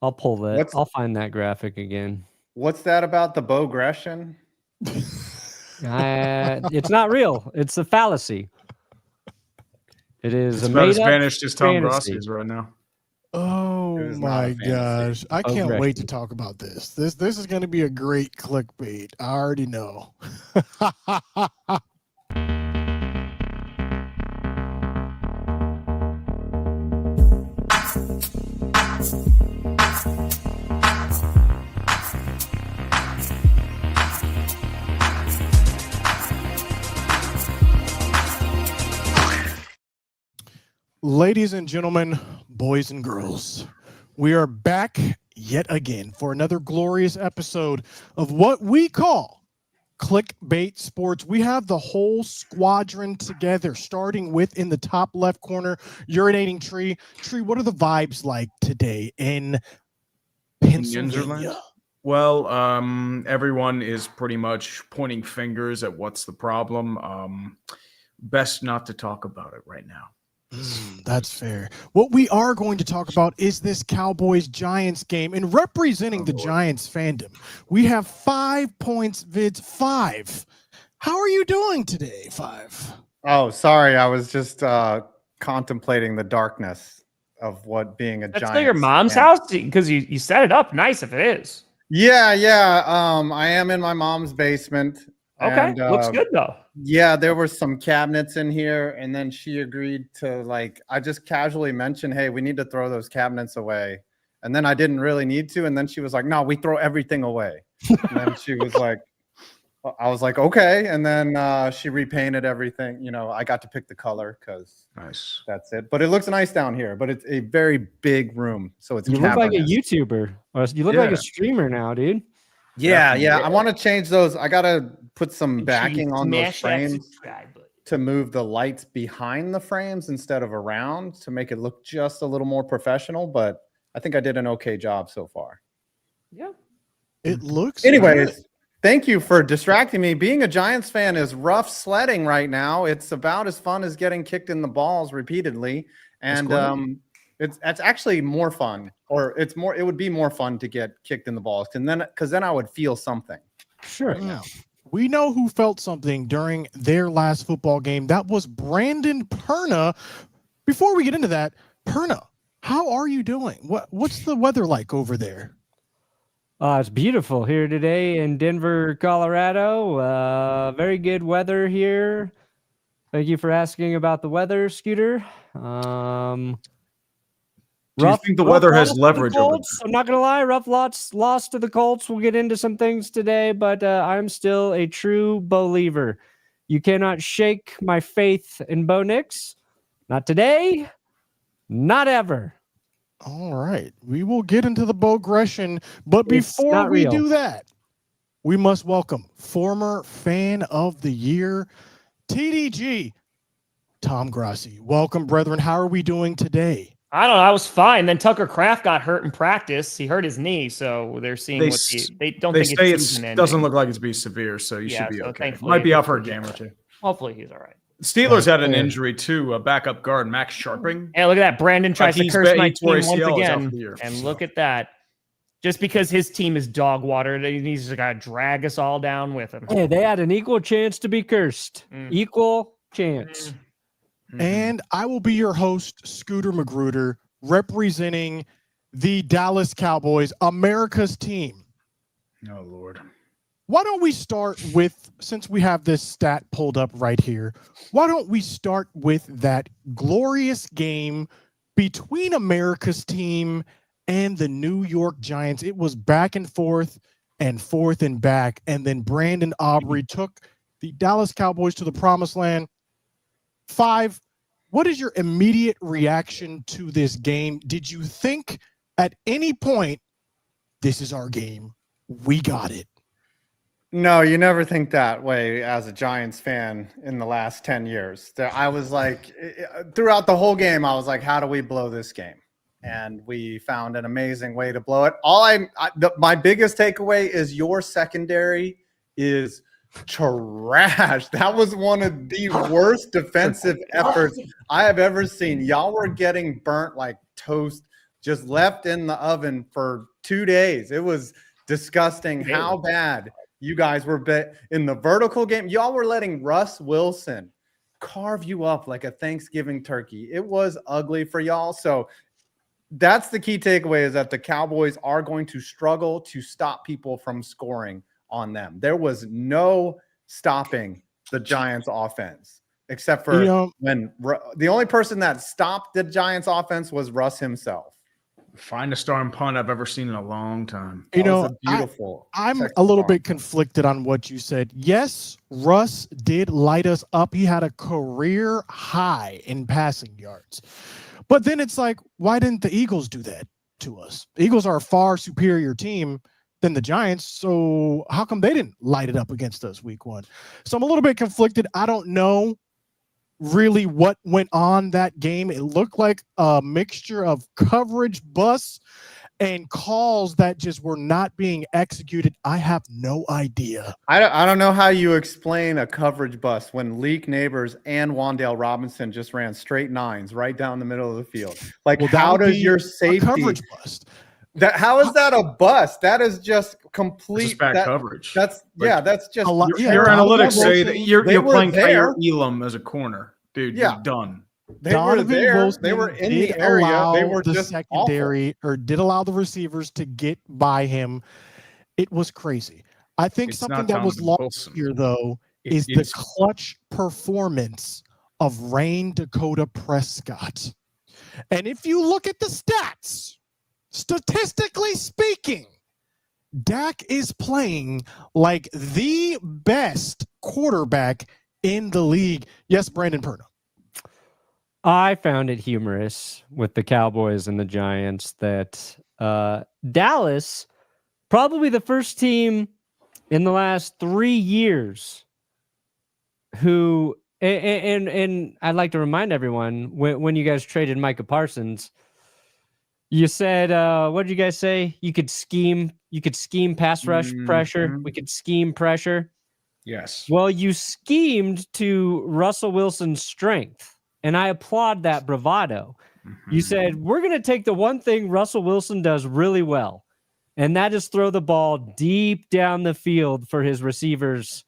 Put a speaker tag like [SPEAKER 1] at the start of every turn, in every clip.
[SPEAKER 1] I'll pull that. I'll find that graphic again.
[SPEAKER 2] What's that about the Bogression?
[SPEAKER 1] It's not real. It's a fallacy. It is
[SPEAKER 3] it's
[SPEAKER 1] a
[SPEAKER 3] about as
[SPEAKER 1] made-up
[SPEAKER 3] vanished as Tom
[SPEAKER 1] fantasy.
[SPEAKER 3] Grossi is right now.
[SPEAKER 4] Oh my gosh. I can't wait to talk about this. This is going to be a great clickbait. I already know. Ladies and gentlemen, boys and girls, we are back yet again for another glorious episode of what we call Clickbait Sports. We have the whole squadron together, starting with in the top left corner, urinating Tree. Tree, what are the vibes like today in Pennsylvania?
[SPEAKER 3] Well, everyone is pretty much pointing fingers at what's the problem. Best not to talk about it right now.
[SPEAKER 4] That's fair. What we are going to talk about is this Cowboys-Giants game. And representing the Giants fandom, we have 5 points, Vids. 5. How are you doing today, 5?
[SPEAKER 2] Oh, sorry. I was just contemplating the darkness of what being a Giants.
[SPEAKER 5] That's still your mom's house? Because you set it up nice if it is.
[SPEAKER 2] Yeah. I am in my mom's basement.
[SPEAKER 5] Okay, looks good though.
[SPEAKER 2] Yeah, there were some cabinets in here, and then she agreed to, I just casually mentioned, hey, we need to throw those cabinets away. And then I didn't really need to, and then she was like, no, we throw everything away. And then she was like, I was like, okay. And then she repainted everything. You know, I got to pick the color because that's it. But it looks nice down here, but it's a very big room. So it's
[SPEAKER 1] You look like a YouTuber. Or you look like a streamer now, dude.
[SPEAKER 2] Yeah. I want to change those. I got to put some backing on those frames to move the lights behind the frames instead of around to make it look just a little more professional. But I think I did an okay job so far.
[SPEAKER 5] Yeah.
[SPEAKER 4] It looks
[SPEAKER 2] Anyways,
[SPEAKER 4] good.
[SPEAKER 2] Thank you for distracting me. Being a Giants fan is rough sledding right now. It's about as fun as getting kicked in the balls repeatedly. And it's actually more fun, or it would be more fun to get kicked in the balls, because then I would feel something.
[SPEAKER 4] Sure. Right now. We know who felt something during their last football game. That was Brandon Perna. Before we get into that, Perna, how are you doing? What's the weather like over there?
[SPEAKER 1] It's beautiful here today in Denver, Colorado. Very good weather here. Thank you for asking about the weather, Scooter.
[SPEAKER 3] Do you think the weather has leverage over
[SPEAKER 1] Colts? I'm not going to lie. Rough loss to the Colts. We'll get into some things today, but I'm still a true believer. You cannot shake my faith in Bo Nix. Not today. Not ever.
[SPEAKER 4] All right. We will get into the Bogression, but before we do that, we must welcome former fan of the year, TDG, Tom Grossi. Welcome, brethren. How are we doing today?
[SPEAKER 5] I don't know. I was fine. Then Tucker Kraft got hurt in practice. He hurt his knee, so they're seeing they don't think
[SPEAKER 3] it doesn't look like it's be severe, so you should be okay. Might be out for a game or two.
[SPEAKER 5] Hopefully he's all right.
[SPEAKER 3] Steelers had an injury too. A backup guard, Max Sharping.
[SPEAKER 5] And look at that. Brandon tries to curse my team once again. And look at that. Just because his team is dog water, he's just got to drag us all down with him.
[SPEAKER 1] Yeah, they had an equal chance to be cursed. Equal chance.
[SPEAKER 4] And I will be your host, Scooter Magruder, representing the Dallas Cowboys, America's team.
[SPEAKER 3] Oh, Lord.
[SPEAKER 4] Why don't we start with, since we have this stat pulled up right here, why don't we start with that glorious game between America's team and the New York Giants? It was back and forth and back, and then Brandon Aubrey took the Dallas Cowboys to the promised land. 5, what is your immediate reaction to this game? Did you think at any point, this is our game, we got it?
[SPEAKER 2] No, you never think that way as a Giants fan in the last 10 years. I was like, throughout the whole game, I was like, how do we blow this game? And we found an amazing way to blow it. My biggest takeaway is your secondary is trash. That was one of the worst defensive efforts I have ever seen. Y'all were getting burnt like toast just left in the oven for 2 days. It was disgusting how bad you guys were in the vertical game. Y'all were letting Russ Wilson carve you up like a Thanksgiving turkey. It was ugly for y'all. So that's the key takeaway, is that the Cowboys are going to struggle to stop people from scoring on them. There was no stopping the Giants offense, except for when the only person that stopped the Giants offense was Russ himself.
[SPEAKER 3] Finest arm punt I've ever seen in a long time.
[SPEAKER 2] Beautiful.
[SPEAKER 4] I'm a little bit conflicted on what you said. Yes, Russ did light us up. He had a career high in passing yards. But then it's like, why didn't the Eagles do that to us? The Eagles are a far superior team than the Giants. So how come they didn't light it up against us week 1? So I'm a little bit conflicted. I don't know really what went on that game. It looked like a mixture of coverage busts and calls that just were not being executed. I have no idea.
[SPEAKER 2] I don't know how you explain a coverage bust when Leak Neighbors and Wan'Dale Robinson just ran straight 9s right down the middle of the field. Like, how does your safety
[SPEAKER 4] coverage bust?
[SPEAKER 2] How is that a bust? That is just complete
[SPEAKER 3] bad coverage.
[SPEAKER 2] That's that's just
[SPEAKER 3] your analytics say that you're playing Kyer Elam as a corner, dude. You're done.
[SPEAKER 2] They were there. They were in the area. They were just
[SPEAKER 4] secondary awful. Or did allow the receivers to get by him. It was crazy. I think something that was lost here, though, is the clutch performance of Rain Dakota Prescott. And if you look at the stats, statistically speaking, Dak is playing like the best quarterback in the league. Yes, Brandon Perna.
[SPEAKER 1] I found it humorous with the Cowboys and the Giants that Dallas, probably the first team in the last 3 years who, and I'd like to remind everyone, when you guys traded Micah Parsons, you said, what did you guys say? You could scheme pass rush pressure. We could scheme pressure.
[SPEAKER 3] Yes.
[SPEAKER 1] Well, you schemed to Russell Wilson's strength. And I applaud that bravado. You said, we're going to take the one thing Russell Wilson does really well, and that is throw the ball deep down the field for his receivers.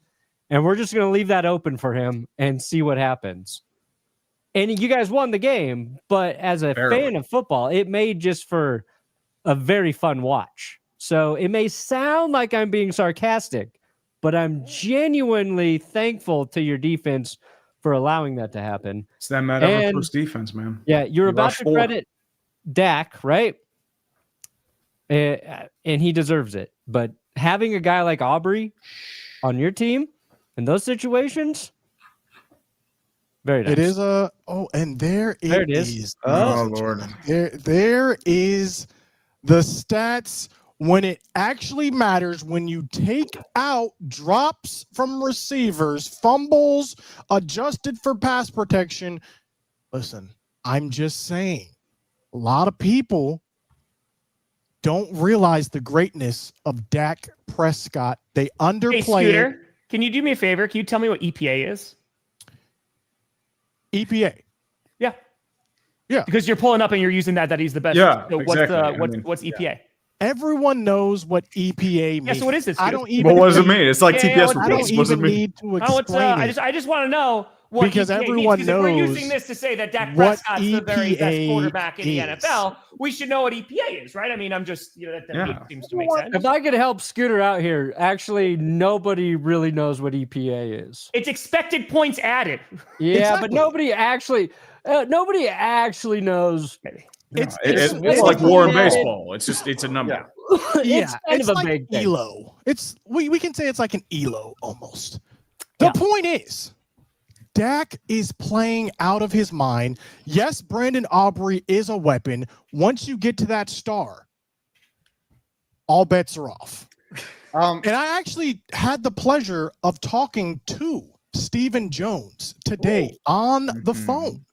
[SPEAKER 1] And we're just going to leave that open for him and see what happens. And you guys won the game, but as a fan of football, it made just for a very fun watch. So it may sound like I'm being sarcastic, but I'm genuinely thankful to your defense for allowing that to happen.
[SPEAKER 3] It's that Matt Everflu's defense, man.
[SPEAKER 1] Yeah, you're about to credit Dak, right? And he deserves it. But having a guy like Aubrey on your team in those situations, very nice.
[SPEAKER 4] It is and there it is.
[SPEAKER 3] Oh Lord.
[SPEAKER 4] There is the stats when it actually matters, when you take out drops from receivers, fumbles, adjusted for pass protection. Listen, I'm just saying, a lot of people don't realize the greatness of Dak Prescott. They underplay
[SPEAKER 5] Hey, Scooter, can you do me a favor? Can you tell me what EPA is?
[SPEAKER 4] EPA.
[SPEAKER 5] Yeah.
[SPEAKER 4] Yeah.
[SPEAKER 5] Because you're pulling up and you're using that he's the best.
[SPEAKER 3] Yeah,
[SPEAKER 5] so
[SPEAKER 3] exactly.
[SPEAKER 5] What's EPA? Yeah.
[SPEAKER 4] Everyone knows what EPA means.
[SPEAKER 5] Yeah, so what is this?
[SPEAKER 4] I don't even.
[SPEAKER 3] But what does it mean? It's like TPS
[SPEAKER 4] I don't even need to explain it.
[SPEAKER 5] I just want to know what
[SPEAKER 4] because
[SPEAKER 5] EPA
[SPEAKER 4] everyone
[SPEAKER 5] means.
[SPEAKER 4] knows.
[SPEAKER 5] If we're using this to say that Dak Prescott's the very best quarterback in the NFL, we should know what EPA is, right? I mean, I'm just that seems to make sense.
[SPEAKER 1] If I could help Scooter out here, actually, nobody really knows what EPA is.
[SPEAKER 5] It's expected points added.
[SPEAKER 1] Yeah,
[SPEAKER 4] exactly.
[SPEAKER 1] But nobody actually knows.
[SPEAKER 5] Maybe.
[SPEAKER 3] It's like war in baseball. It's a number.
[SPEAKER 1] Yeah.
[SPEAKER 4] It's
[SPEAKER 1] kind of a
[SPEAKER 4] like
[SPEAKER 1] big thing.
[SPEAKER 4] ELO. We can say it's like an ELO almost. The point is, Dak is playing out of his mind. Yes, Brandon Aubrey is a weapon. Once you get to that star, all bets are off. And I actually had the pleasure of talking to Stephen Jones today on the phone.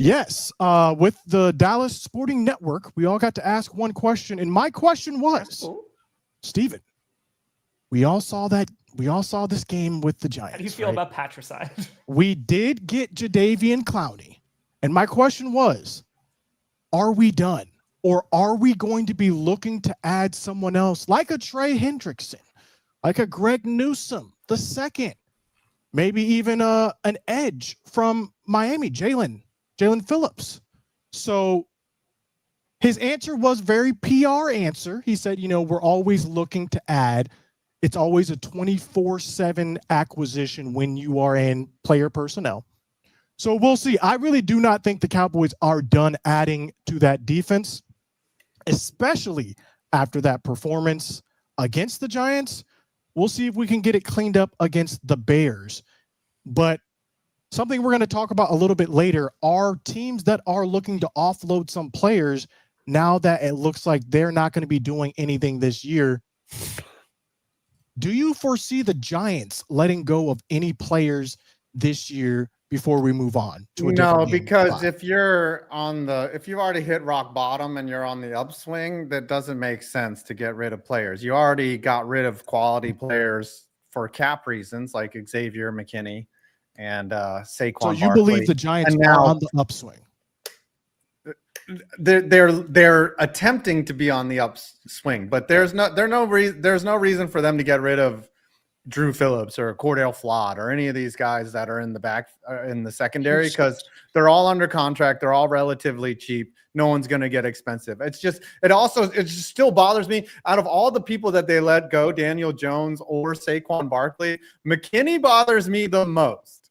[SPEAKER 4] Yes, with the Dallas Sporting Network, we all got to ask one question, and my question was, Stephen, we all saw this game with the Giants.
[SPEAKER 5] How do you feel about patricide?
[SPEAKER 4] We did get Jadeveon Clowney, and my question was, are we done? Or are we going to be looking to add someone else like a Trey Hendrickson, like a Greg Newsome the second, maybe even an edge from Miami, Jalen Phillips? So his answer was very PR answer. He said, we're always looking to add. It's always a 24/7 acquisition when you are in player personnel. So we'll see. I really do not think the Cowboys are done adding to that defense, especially after that performance against the Giants. We'll see if we can get it cleaned up against the Bears. But something we're going to talk about a little bit later are teams that are looking to offload some players now that it looks like they're not going to be doing anything this year. Do you foresee the Giants letting go of any players this year before we move on to a different game?
[SPEAKER 2] Because if you've already hit rock bottom and you're on the upswing, that doesn't make sense to get rid of players. You already got rid of quality players for cap reasons, like Xavier McKinney and Saquon. So
[SPEAKER 4] you believe the Giants are on the upswing?
[SPEAKER 2] They're attempting to be on the upswing, but there's no reason for them to get rid of Drew Phillips or Cordell Flott or any of these guys that are in the back in the secondary, because they're all under contract. They're all relatively cheap. No one's going to get expensive. It just still bothers me. Out of all the people that they let go, Daniel Jones or Saquon Barkley, McKinney bothers me the most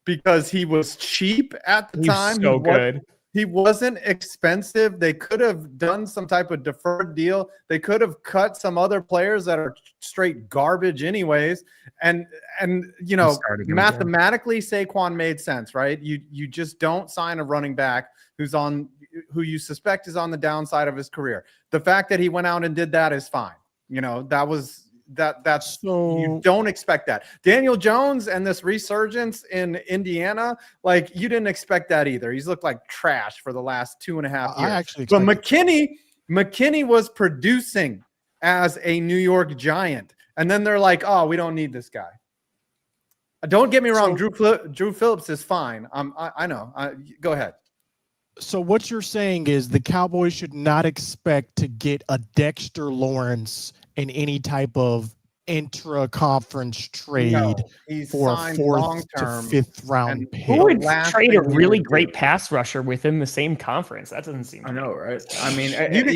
[SPEAKER 2] because he was cheap at the time.
[SPEAKER 5] So good.
[SPEAKER 2] He wasn't expensive. They could have done some type of deferred deal. They could have cut some other players that are straight garbage anyways. And mathematically, Saquon made sense, right? You just don't sign a running back who you suspect is on the downside of his career. The fact that he went out and did that is fine. You don't expect that. Daniel Jones and this resurgence in Indiana, like, you didn't expect that either. He's looked like trash for the last 2.5 years. But McKinney was producing as a New York Giant, and then they're like, "Oh, we don't need this guy." Don't get me wrong. Drew Phillips is fine. I know. Go ahead.
[SPEAKER 4] So what you're saying is the Cowboys should not expect to get a Dexter Lawrence in any type of intra-conference trade for a 4th to 5th round pick.
[SPEAKER 5] Who would trade a really great pass rusher within the same conference? That doesn't seem right.
[SPEAKER 3] I know, right? I mean,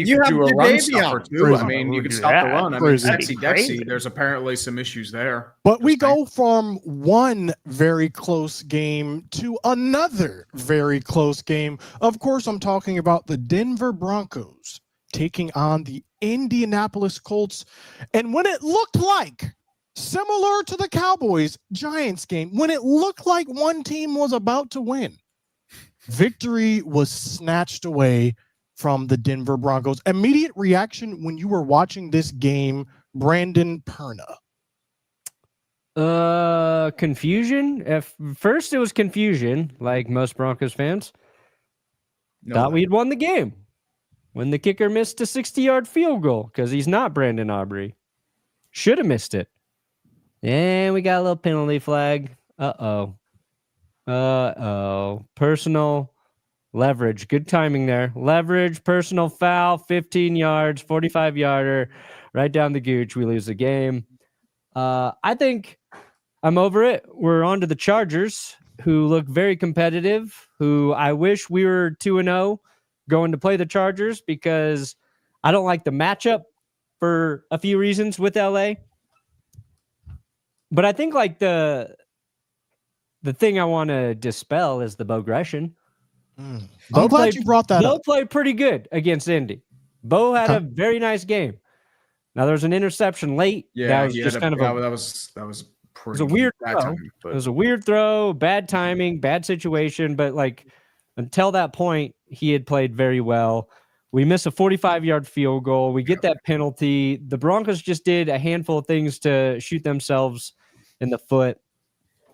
[SPEAKER 2] you have
[SPEAKER 3] do a
[SPEAKER 2] your
[SPEAKER 3] run
[SPEAKER 2] baby
[SPEAKER 3] stopper
[SPEAKER 2] on.
[SPEAKER 3] too. I mean, you can stop the run. I mean,
[SPEAKER 4] Crazy.
[SPEAKER 3] Dexy, there's apparently some issues there.
[SPEAKER 4] But we go from one very close game to another very close game. Of course, I'm talking about the Denver Broncos taking on the Indianapolis Colts. And when it looked like, similar to the Cowboys-Giants game, when it looked like one team was about to win, victory was snatched away from the Denver Broncos. Immediate reaction when you were watching this game, Brandon Perna?
[SPEAKER 1] Confusion. First, it was confusion, like most Broncos fans. Thought we'd won the game when the kicker missed a 60-yard field goal because he's not Brandon Aubrey. Should have missed it. And we got a little penalty flag. Uh-oh. Personal leverage. Good timing there. Leverage, personal foul, 15 yards, 45-yarder, right down the gooch. We lose the game. I think I'm over it. We're on to the Chargers, who look very competitive, who I wish we were 2-0 going to play the Chargers, because I don't like the matchup for a few reasons with LA. But I think like the thing I want to dispel is the Bo-gression.
[SPEAKER 4] I'm glad you brought that up.
[SPEAKER 1] Bo played pretty good against Indy. Bo had a very nice game. Now there was an interception late.
[SPEAKER 3] Yeah,
[SPEAKER 1] that was just kind of
[SPEAKER 3] that was pretty.
[SPEAKER 1] It was a weird
[SPEAKER 3] bad
[SPEAKER 1] throw.
[SPEAKER 3] timing,
[SPEAKER 1] It was a weird throw, bad timing, bad situation. But like until that point, he had played very well. We miss a 45-yard field goal. We get that penalty. The Broncos just did a handful of things to shoot themselves in the foot.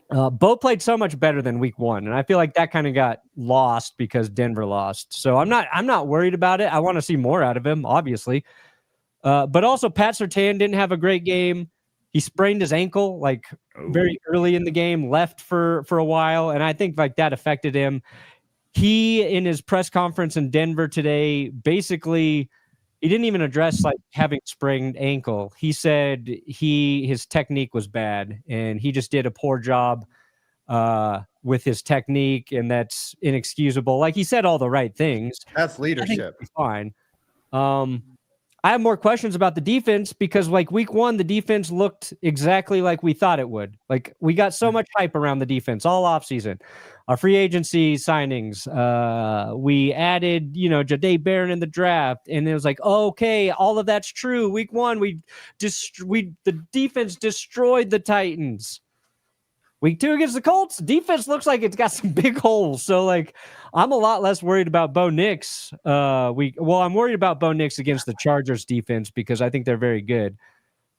[SPEAKER 1] Bo played so much better than week 1, and I feel like that kind of got lost because Denver lost. So I'm not worried about it. I want to see more out of him, obviously. But also Pat Surtain didn't have a great game. He sprained his ankle very early in the game, left for a while, and I think like that affected him. he, in his press conference in Denver today, basically, he didn't even address like having sprained ankle. He said his technique was bad and he just did a poor job with his technique, and that's inexcusable. Like, he said all the right things.
[SPEAKER 2] That's leadership.
[SPEAKER 1] Fine. I have more questions about the defense because, like, week 1, the defense looked exactly like we thought it would. Like, we got so much hype around the defense all offseason. Our free agency signings, we added, Jahdae Barron in the draft, and it was like, okay, all of that's true. Week 1, the defense destroyed the Titans. Week 2 against the Colts, defense looks like it's got some big holes. So, like, I'm a lot less worried about Bo Nix. I'm worried about Bo Nix against the Chargers defense because I think they're very good.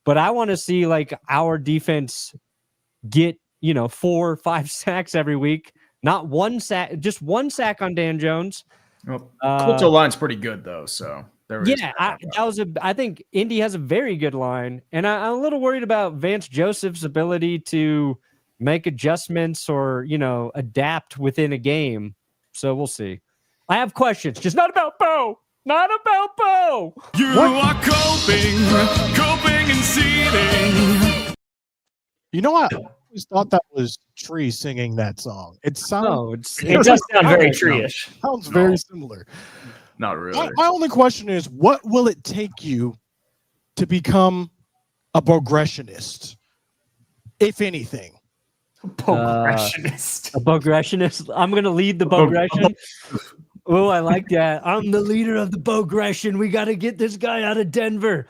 [SPEAKER 1] But I want to see, like, our defense get, 4 or 5 sacks every week. Not one sack, just one sack on Dan Jones.
[SPEAKER 3] Well, Colts line's pretty good, though, so there is.
[SPEAKER 1] Yeah, I think Indy has a very good line. And I'm a little worried about Vance Joseph's ability to make adjustments or, adapt within a game. So we'll see. I have questions, just not about Bo. Not about Bo.
[SPEAKER 6] You are coping and seething.
[SPEAKER 4] I always thought that was Tree singing that song. It does
[SPEAKER 5] sound very Tree-ish.
[SPEAKER 4] Sounds very similar.
[SPEAKER 3] Not really.
[SPEAKER 4] My only question is, what will it take you to become a progressionist, if anything?
[SPEAKER 5] Progressionist.
[SPEAKER 1] A progressionist. I'm going to lead the progression. Oh, I like that. I'm the leader of the progression. We got to get this guy out of Denver.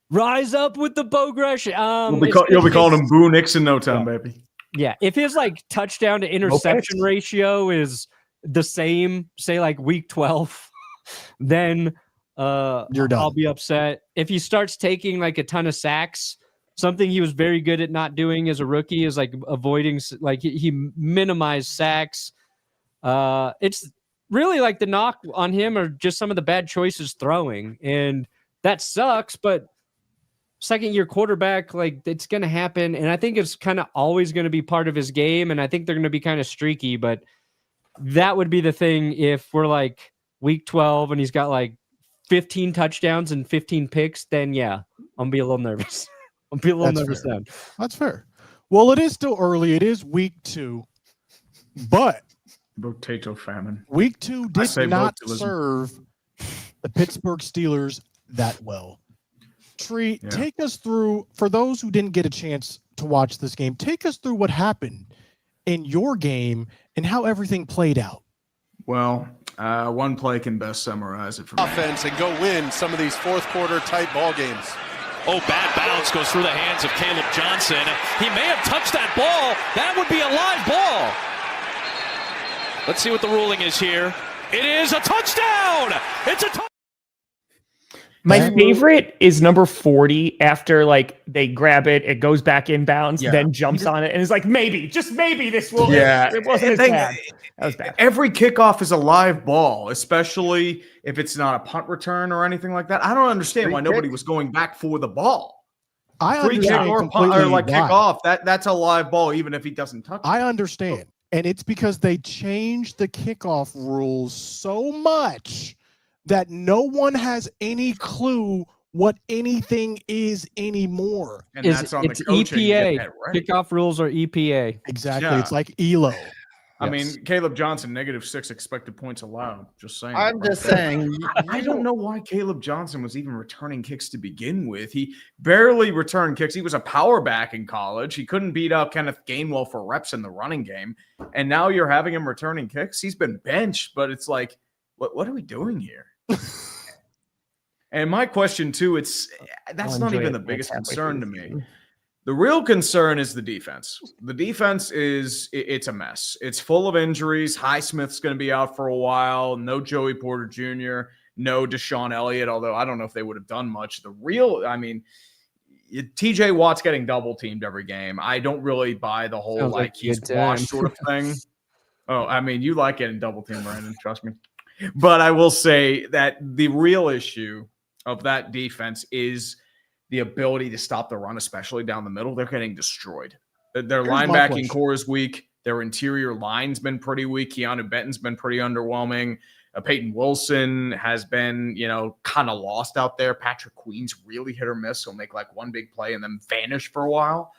[SPEAKER 1] Rise up with the progression.
[SPEAKER 3] You'll be calling him Boo Nix in no time, baby.
[SPEAKER 1] Yeah. If his touchdown to interception ratio is the same, say like week 12, then
[SPEAKER 4] you're done.
[SPEAKER 1] I'll be upset. If he starts taking like a ton of sacks, something he was very good at not doing as a rookie is like avoiding, like he minimized sacks. It's really like the knock on him are just some of the bad choices throwing, and that sucks. But second-year quarterback, like, it's going to happen, and I think it's kind of always going to be part of his game, and I think they're going to be kind of streaky. But that would be the thing if we're like week 12 and he's got like 15 touchdowns and 15 picks. Then yeah, I'm gonna be a little nervous. I'll be a little nervous then.
[SPEAKER 4] That's fair. Well, it is still early. It is week 2, but
[SPEAKER 3] potato famine.
[SPEAKER 4] Week 2 did not serve the Pittsburgh Steelers that well. Tree, take us through, for those who didn't get a chance to watch this game, take us through what happened in your game and how everything played out.
[SPEAKER 3] Well, one play can best summarize it for me.
[SPEAKER 7] Offense and go win some of these fourth quarter type ball games.
[SPEAKER 6] Oh, bad bounce goes through the hands of Caleb Johnson. He may have touched that ball. That would be a live ball. Let's see what the ruling is here. It is a touchdown. It's a touchdown.
[SPEAKER 5] My favorite is number 40 after like they grab it, it goes back inbounds, then jumps on it, and it's like, just maybe this will.
[SPEAKER 3] Yeah,
[SPEAKER 5] it wasn't as bad. That was bad.
[SPEAKER 3] Every kickoff is a live ball, especially if it's not a punt return or anything like that. I don't understand why nobody was going back for the ball.
[SPEAKER 4] Free kick
[SPEAKER 3] or punt or like kickoff. That's a live ball, even if he doesn't touch it.
[SPEAKER 4] I understand. And it's because they changed the kickoff rules so much that no one has any clue what anything is anymore.
[SPEAKER 3] And that's on
[SPEAKER 1] it's
[SPEAKER 3] the coaching.
[SPEAKER 1] EPA. Kickoff rules are EPA.
[SPEAKER 4] Exactly.
[SPEAKER 3] Yeah.
[SPEAKER 4] It's like ELO.
[SPEAKER 3] I mean, Caleb Johnson, -6 expected points allowed. Just saying.
[SPEAKER 2] I'm just saying.
[SPEAKER 3] I don't know why Caleb Johnson was even returning kicks to begin with. He barely returned kicks. He was a power back in college. He couldn't beat up Kenneth Gainwell for reps in the running game. And now you're having him returning kicks. He's been benched, but it's like, what are we doing here? And my question too, that's not even the biggest concern to me. The real concern is the defense. The defense it's a mess. It's full of injuries. Highsmith's going to be out for a while. No Joey Porter Jr., no Deshaun Elliott, although I don't know if they would have done much. TJ Watt's getting double teamed every game. I don't really buy the whole he's washed sort of thing. Oh, I mean, you like getting double teamed, Brandon, trust me. But I will say that the real issue of that defense is the ability to stop the run, especially down the middle. They're getting destroyed. Their linebacking core is weak. Their interior line's been pretty weak. Keanu Benton's been pretty underwhelming. Peyton Wilson has been, kind of lost out there. Patrick Queen's really hit or miss. He'll make like one big play and then vanish for a while.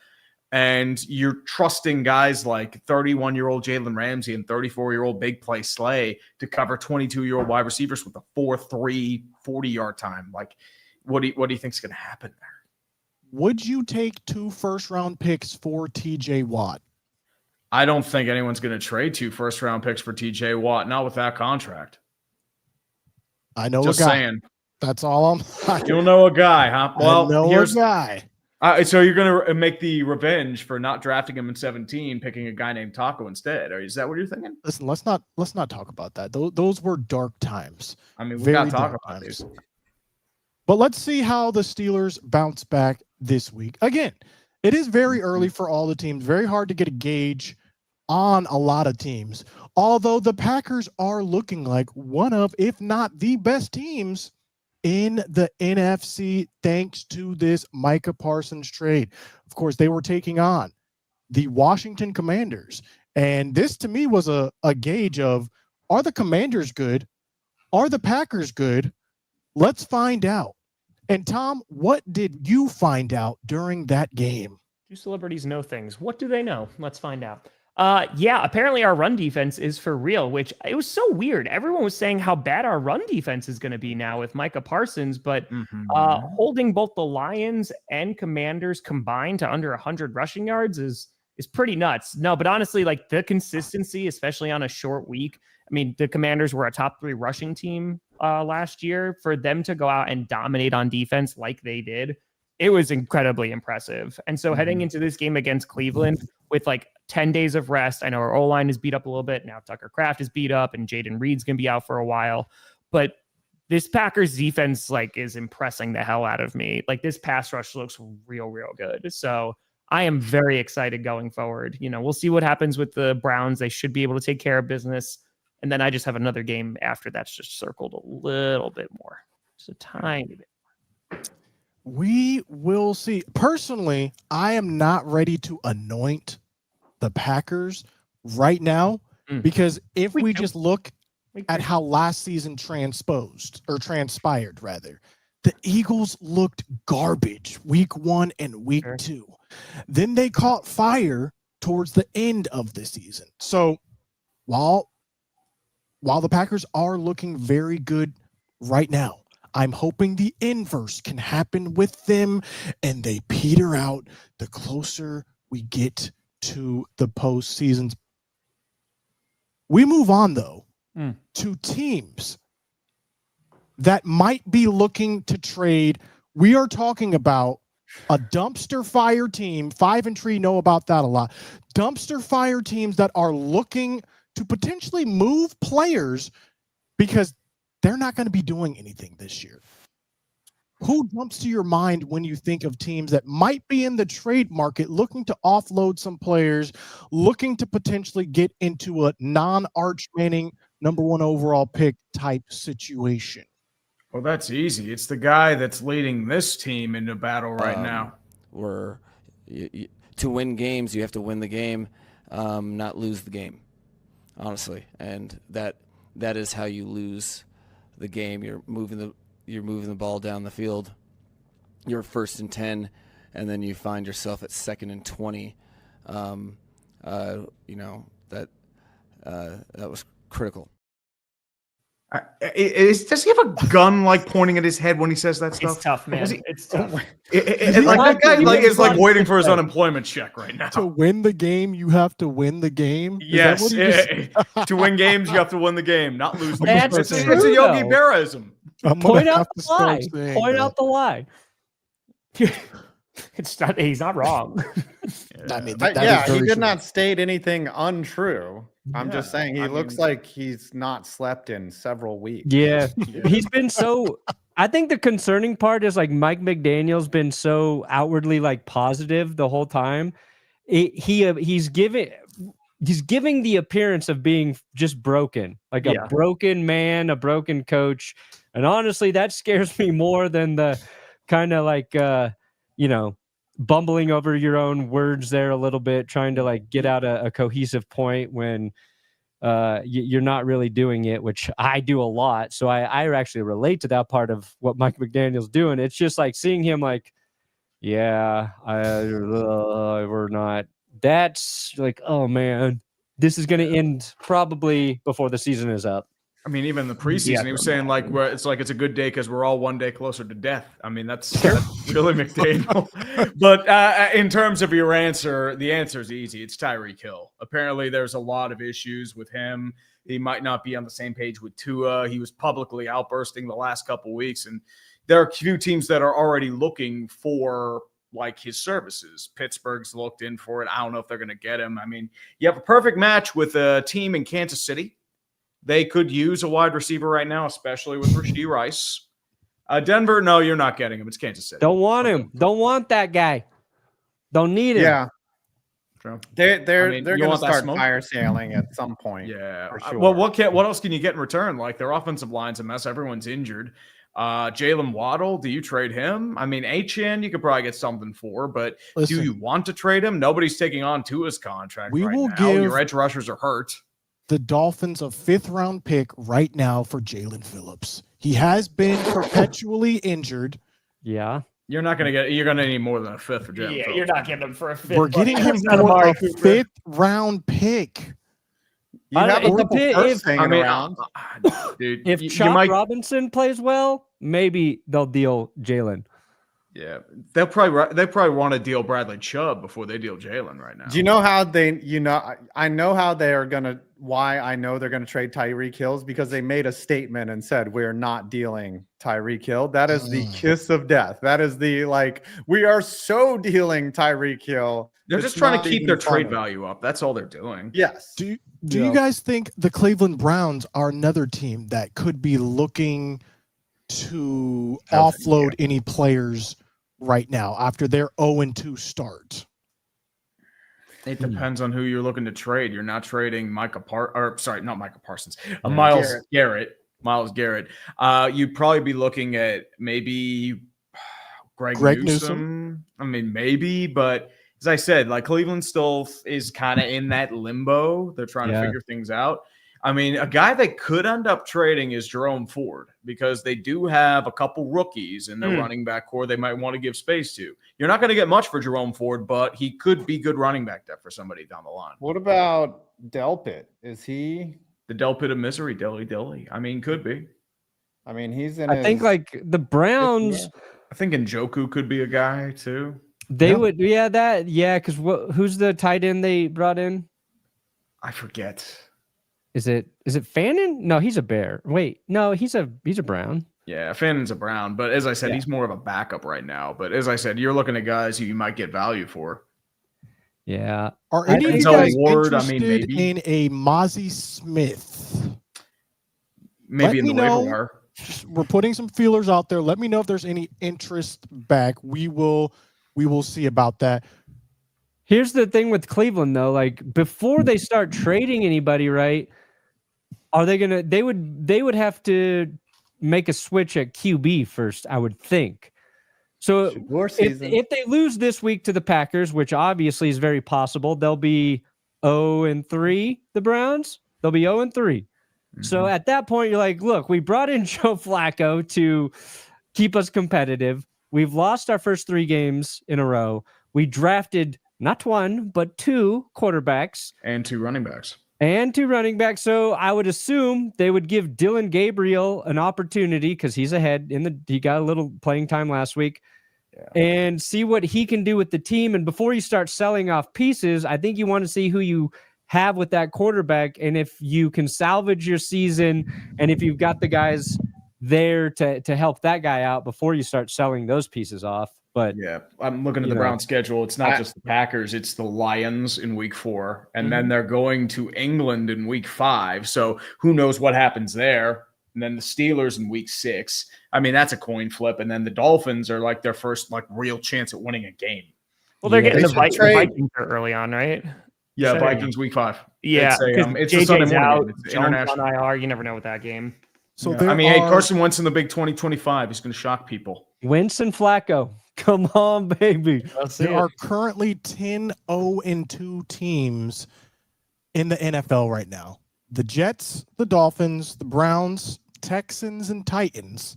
[SPEAKER 3] And you're trusting guys like 31-year-old Jalen Ramsey and 34-year-old big play Slay to cover 22-year-old wide receivers with a 4.3 40-yard time. Like, what do you think is going to happen there?
[SPEAKER 4] Would you take 2 first-round picks for TJ Watt?
[SPEAKER 3] I don't think anyone's going to trade 2 first-round picks for TJ Watt, not with that contract.
[SPEAKER 4] I know
[SPEAKER 3] Just
[SPEAKER 4] a guy.
[SPEAKER 3] saying.
[SPEAKER 4] That's all
[SPEAKER 3] You'll know a guy, huh? Well,
[SPEAKER 4] I know a guy.
[SPEAKER 3] So you're going to make the revenge for not drafting him in 17, picking a guy named Taco instead, or is that what you're thinking?
[SPEAKER 4] Listen, let's not talk about that. Those were dark times.
[SPEAKER 3] I mean, we got to talk about
[SPEAKER 4] times.
[SPEAKER 3] these.
[SPEAKER 4] But let's see how the Steelers bounce back this week. Again, it is very early for all the teams. Very hard to get a gauge on a lot of teams. Although the Packers are looking like one of, if not the best teams in the NFC, thanks to this Micah Parsons trade. Of course, they were taking on the Washington Commanders. And this, to me, was a gauge of, are the Commanders good? Are the Packers good? Let's find out. And Tom, what did you find out during that game?
[SPEAKER 5] Do celebrities know things? What do they know? Let's find out. Yeah, apparently our run defense is for real, which it was so weird. Everyone was saying how bad our run defense is going to be now with Micah Parsons, but holding both the Lions and Commanders combined to under 100 rushing yards is pretty nuts. No, but honestly, like the consistency, especially on a short week. I mean, the Commanders were a top 3 rushing team last year. For them to go out and dominate on defense like they did, it was incredibly impressive. And so heading into this game against Cleveland with like 10 days of rest, I know our O-line is beat up a little bit. Now Tucker Kraft is beat up and Jaden Reed's going to be out for a while. But this Packers defense is impressing the hell out of me. Like this pass rush looks real good. So I am very excited going forward. We'll see what happens with the Browns. They should be able to take care of business. And then I just have another game after that's just circled a little bit more. Just a tiny bit more.
[SPEAKER 4] We will see. Personally, I am not ready to anoint the Packers right now because if we just look at how last season transpired, the Eagles looked garbage week 1 and week 2. Then they caught fire towards the end of the season. So while the Packers are looking very good right now, I'm hoping the inverse can happen with them and they peter out the closer we get to the postseasons. We move on, though, to teams that might be looking to trade. We are talking about a dumpster fire team. 5 and 3 know about that a lot. Dumpster fire teams that are looking to potentially move players because they're not going to be doing anything this year. Who jumps to your mind when you think of teams that might be in the trade market looking to offload some players, looking to potentially get into a non-Arch Manning number 1 overall pick type situation?
[SPEAKER 3] Well, that's easy. It's the guy that's leading this team into battle right now.
[SPEAKER 8] To win games, you have to win the game, not lose the game, honestly. And that is how you lose the game. You're moving the ball down the field. You're 1st and 10, and then you find yourself at 2nd and 20. That was critical.
[SPEAKER 3] Does he have a gun pointing at his head when he says that stuff?
[SPEAKER 5] It's tough, man. It's tough.
[SPEAKER 3] That guy is waiting for his unemployment check right now.
[SPEAKER 4] To win the game, you have to win the game.
[SPEAKER 3] Yes, to win games, you have to win the game, not lose the game.
[SPEAKER 1] That's
[SPEAKER 3] It's
[SPEAKER 1] true,
[SPEAKER 3] a Yogi
[SPEAKER 1] though.
[SPEAKER 3] Berraism.
[SPEAKER 1] Point out the lie. Point out the lie.
[SPEAKER 5] It's not. He's not wrong.
[SPEAKER 4] I mean,
[SPEAKER 2] he did not state anything untrue. I'm just saying he looks like he's not slept in several weeks.
[SPEAKER 1] Yeah. He's been so. I think the concerning part is Mike McDaniel's been so outwardly positive the whole time. He's giving the appearance of being just broken, a broken man, a broken coach, and honestly, that scares me more than the kind of bumbling over your own words there a little bit, trying to like get out a cohesive point when you're not really doing it, which I do a lot. So I actually relate to that part of what Mike McDaniel's doing. It's just like seeing him like, yeah, we're not. That's like, oh man, this is going to end probably before the season is up.
[SPEAKER 3] I mean, even the preseason, he was saying like, it's a good day because we're all one day closer to death. I mean, that's Billy McDaniel. But in terms of your answer, the answer is easy. It's Tyreek Hill. Apparently, there's a lot of issues with him. He might not be on the same page with Tua. He was publicly outbursting the last couple of weeks, and there are a few teams that are already looking for like his services. Pittsburgh's looked in for it. I don't know if they're going to get him. I mean, you have a perfect match with a team in Kansas City. They could use a wide receiver right now, especially with Rashee Rice. Denver, no, you're not getting him. It's Kansas City.
[SPEAKER 1] Don't want him. Don't want that guy. Don't need him.
[SPEAKER 2] Yeah.
[SPEAKER 3] True.
[SPEAKER 2] They're going to start fire sailing at some point.
[SPEAKER 3] Yeah.
[SPEAKER 2] For sure.
[SPEAKER 3] Well, what else can you get in return? Like, their offensive line's a mess. Everyone's injured. Jalen Waddle, do you trade him? I mean, Achane, you could probably get something for, but do you want to trade him? Nobody's taking on Tua's contract right now. Your edge rushers are hurt.
[SPEAKER 4] The Dolphins a 5th-round pick right now for Jalen Phillips. He has been perpetually injured.
[SPEAKER 1] Yeah.
[SPEAKER 3] You're not going to get – you're going to need more than a 5th for Jalen Phillips.
[SPEAKER 5] You're not getting him for a 5th.
[SPEAKER 4] We're getting him for a 5th-round pick.
[SPEAKER 2] You have a couple firsts hanging around.
[SPEAKER 3] Dude,
[SPEAKER 1] if Chop Robinson plays well, maybe they'll deal Jalen.
[SPEAKER 3] Yeah, they'll probably want to deal Bradley Chubb before they deal Jalen right now.
[SPEAKER 2] Do you know how I know how they are gonna. Why I know they're gonna trade Tyreek Hill because they made a statement and said we're not dealing Tyreek Hill. That is the kiss of death. That is the we are so dealing Tyreek Hill.
[SPEAKER 3] They're just trying to keep their trade value up. That's all they're doing.
[SPEAKER 2] Yes.
[SPEAKER 4] Do you guys think the Cleveland Browns are another team that could be looking to offload any players right now after their 0-2 start?
[SPEAKER 3] It depends on who you're looking to trade. You're not trading Miles Garrett. Miles Garrett. You'd probably be looking at maybe Greg Newsome. I mean, maybe, but as I said, like Cleveland still is kind of in that limbo. They're trying to figure things out. I mean, a guy that could end up trading is Jerome Ford because they do have a couple rookies in their running back core they might want to give space to. You're not going to get much for Jerome Ford, but he could be good running back depth for somebody down the line.
[SPEAKER 2] What about Delpit? Is he
[SPEAKER 3] the Delpit of misery? Dilly. I mean, could be.
[SPEAKER 2] I mean, he's in.
[SPEAKER 1] I think like the Browns.
[SPEAKER 3] I think Njoku could be a guy too.
[SPEAKER 1] They would, because who's the tight end they brought in?
[SPEAKER 3] I forget.
[SPEAKER 1] Is it Fannin? No, he's a Bear. Wait, no, he's a Brown.
[SPEAKER 3] Yeah, Fannon's a Brown, but as I said, he's more of a backup right now. But as I said, you're looking at guys who you might get value for.
[SPEAKER 1] Yeah.
[SPEAKER 4] Are any of you guys interested in a Mozzie Smith?
[SPEAKER 3] Maybe in the waiver wire.
[SPEAKER 4] We're putting some feelers out there. Let me know if there's any interest back. We will see about that.
[SPEAKER 1] Here's the thing with Cleveland, though. Like before they start trading anybody, right? Are they gonna? They would have to make a switch at QB first, I would think. So if they lose this week to the Packers, which obviously is very possible, they'll be 0-3. The Browns, they'll be 0-3. Mm-hmm. So at that point, you're like, look, we brought in Joe Flacco to keep us competitive. We've lost our first 3 games in a row. We drafted not 1, but 2 quarterbacks.
[SPEAKER 3] And 2 running backs.
[SPEAKER 1] So I would assume they would give Dylan Gabriel an opportunity because he's ahead he got a little playing time last week and see what he can do with the team. And before you start selling off pieces, I think you want to see who you have with that quarterback. And if you can salvage your season and if you've got the guys there to help that guy out before you start selling those pieces off. But
[SPEAKER 3] yeah, I'm looking at the Browns schedule. It's not just the Packers, it's the Lions in week 4. And then they're going to England in week 5. So who knows what happens there. And then the Steelers in week 6. I mean, that's a coin flip. And then the Dolphins are like their first real chance at winning a game.
[SPEAKER 5] Well, they're getting the Vikings early on, right?
[SPEAKER 3] Yeah, so, Vikings week 5.
[SPEAKER 5] Yeah,
[SPEAKER 3] it's a Sunday morning.
[SPEAKER 5] It's international. On IR, you never know with that game.
[SPEAKER 4] So
[SPEAKER 3] Carson Wentz in the big 2025. He's going to shock people.
[SPEAKER 1] Wentz and Flacco. Come on, baby.
[SPEAKER 4] There are currently 10-0-2 teams in the NFL right now. The Jets, the Dolphins, the Browns, Texans, and Titans.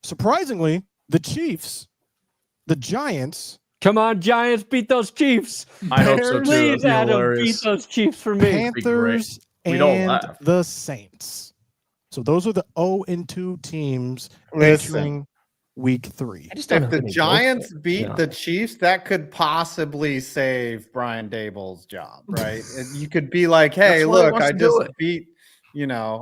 [SPEAKER 4] Surprisingly, the Chiefs, the Giants.
[SPEAKER 1] Come on, Giants, beat those Chiefs.
[SPEAKER 3] I hope so too.
[SPEAKER 1] Please,
[SPEAKER 3] That'd be
[SPEAKER 1] Adam, beat
[SPEAKER 3] hilarious.
[SPEAKER 1] those Chiefs for me.
[SPEAKER 4] Panthers
[SPEAKER 3] We'd all
[SPEAKER 4] and
[SPEAKER 3] laugh.
[SPEAKER 4] the Saints. So those are the 0-2 teams
[SPEAKER 2] Listen.
[SPEAKER 4] entering week 3.
[SPEAKER 5] I just don't know
[SPEAKER 2] If
[SPEAKER 5] who
[SPEAKER 2] the
[SPEAKER 5] they both
[SPEAKER 2] Giants
[SPEAKER 5] play.
[SPEAKER 2] beat
[SPEAKER 5] Yeah.
[SPEAKER 2] the Chiefs, that could possibly save Brian Daboll's job, right? You could be like, "Hey,
[SPEAKER 3] That's why he
[SPEAKER 2] look,
[SPEAKER 3] wants
[SPEAKER 2] I
[SPEAKER 3] to do
[SPEAKER 2] just
[SPEAKER 3] it."
[SPEAKER 2] beat,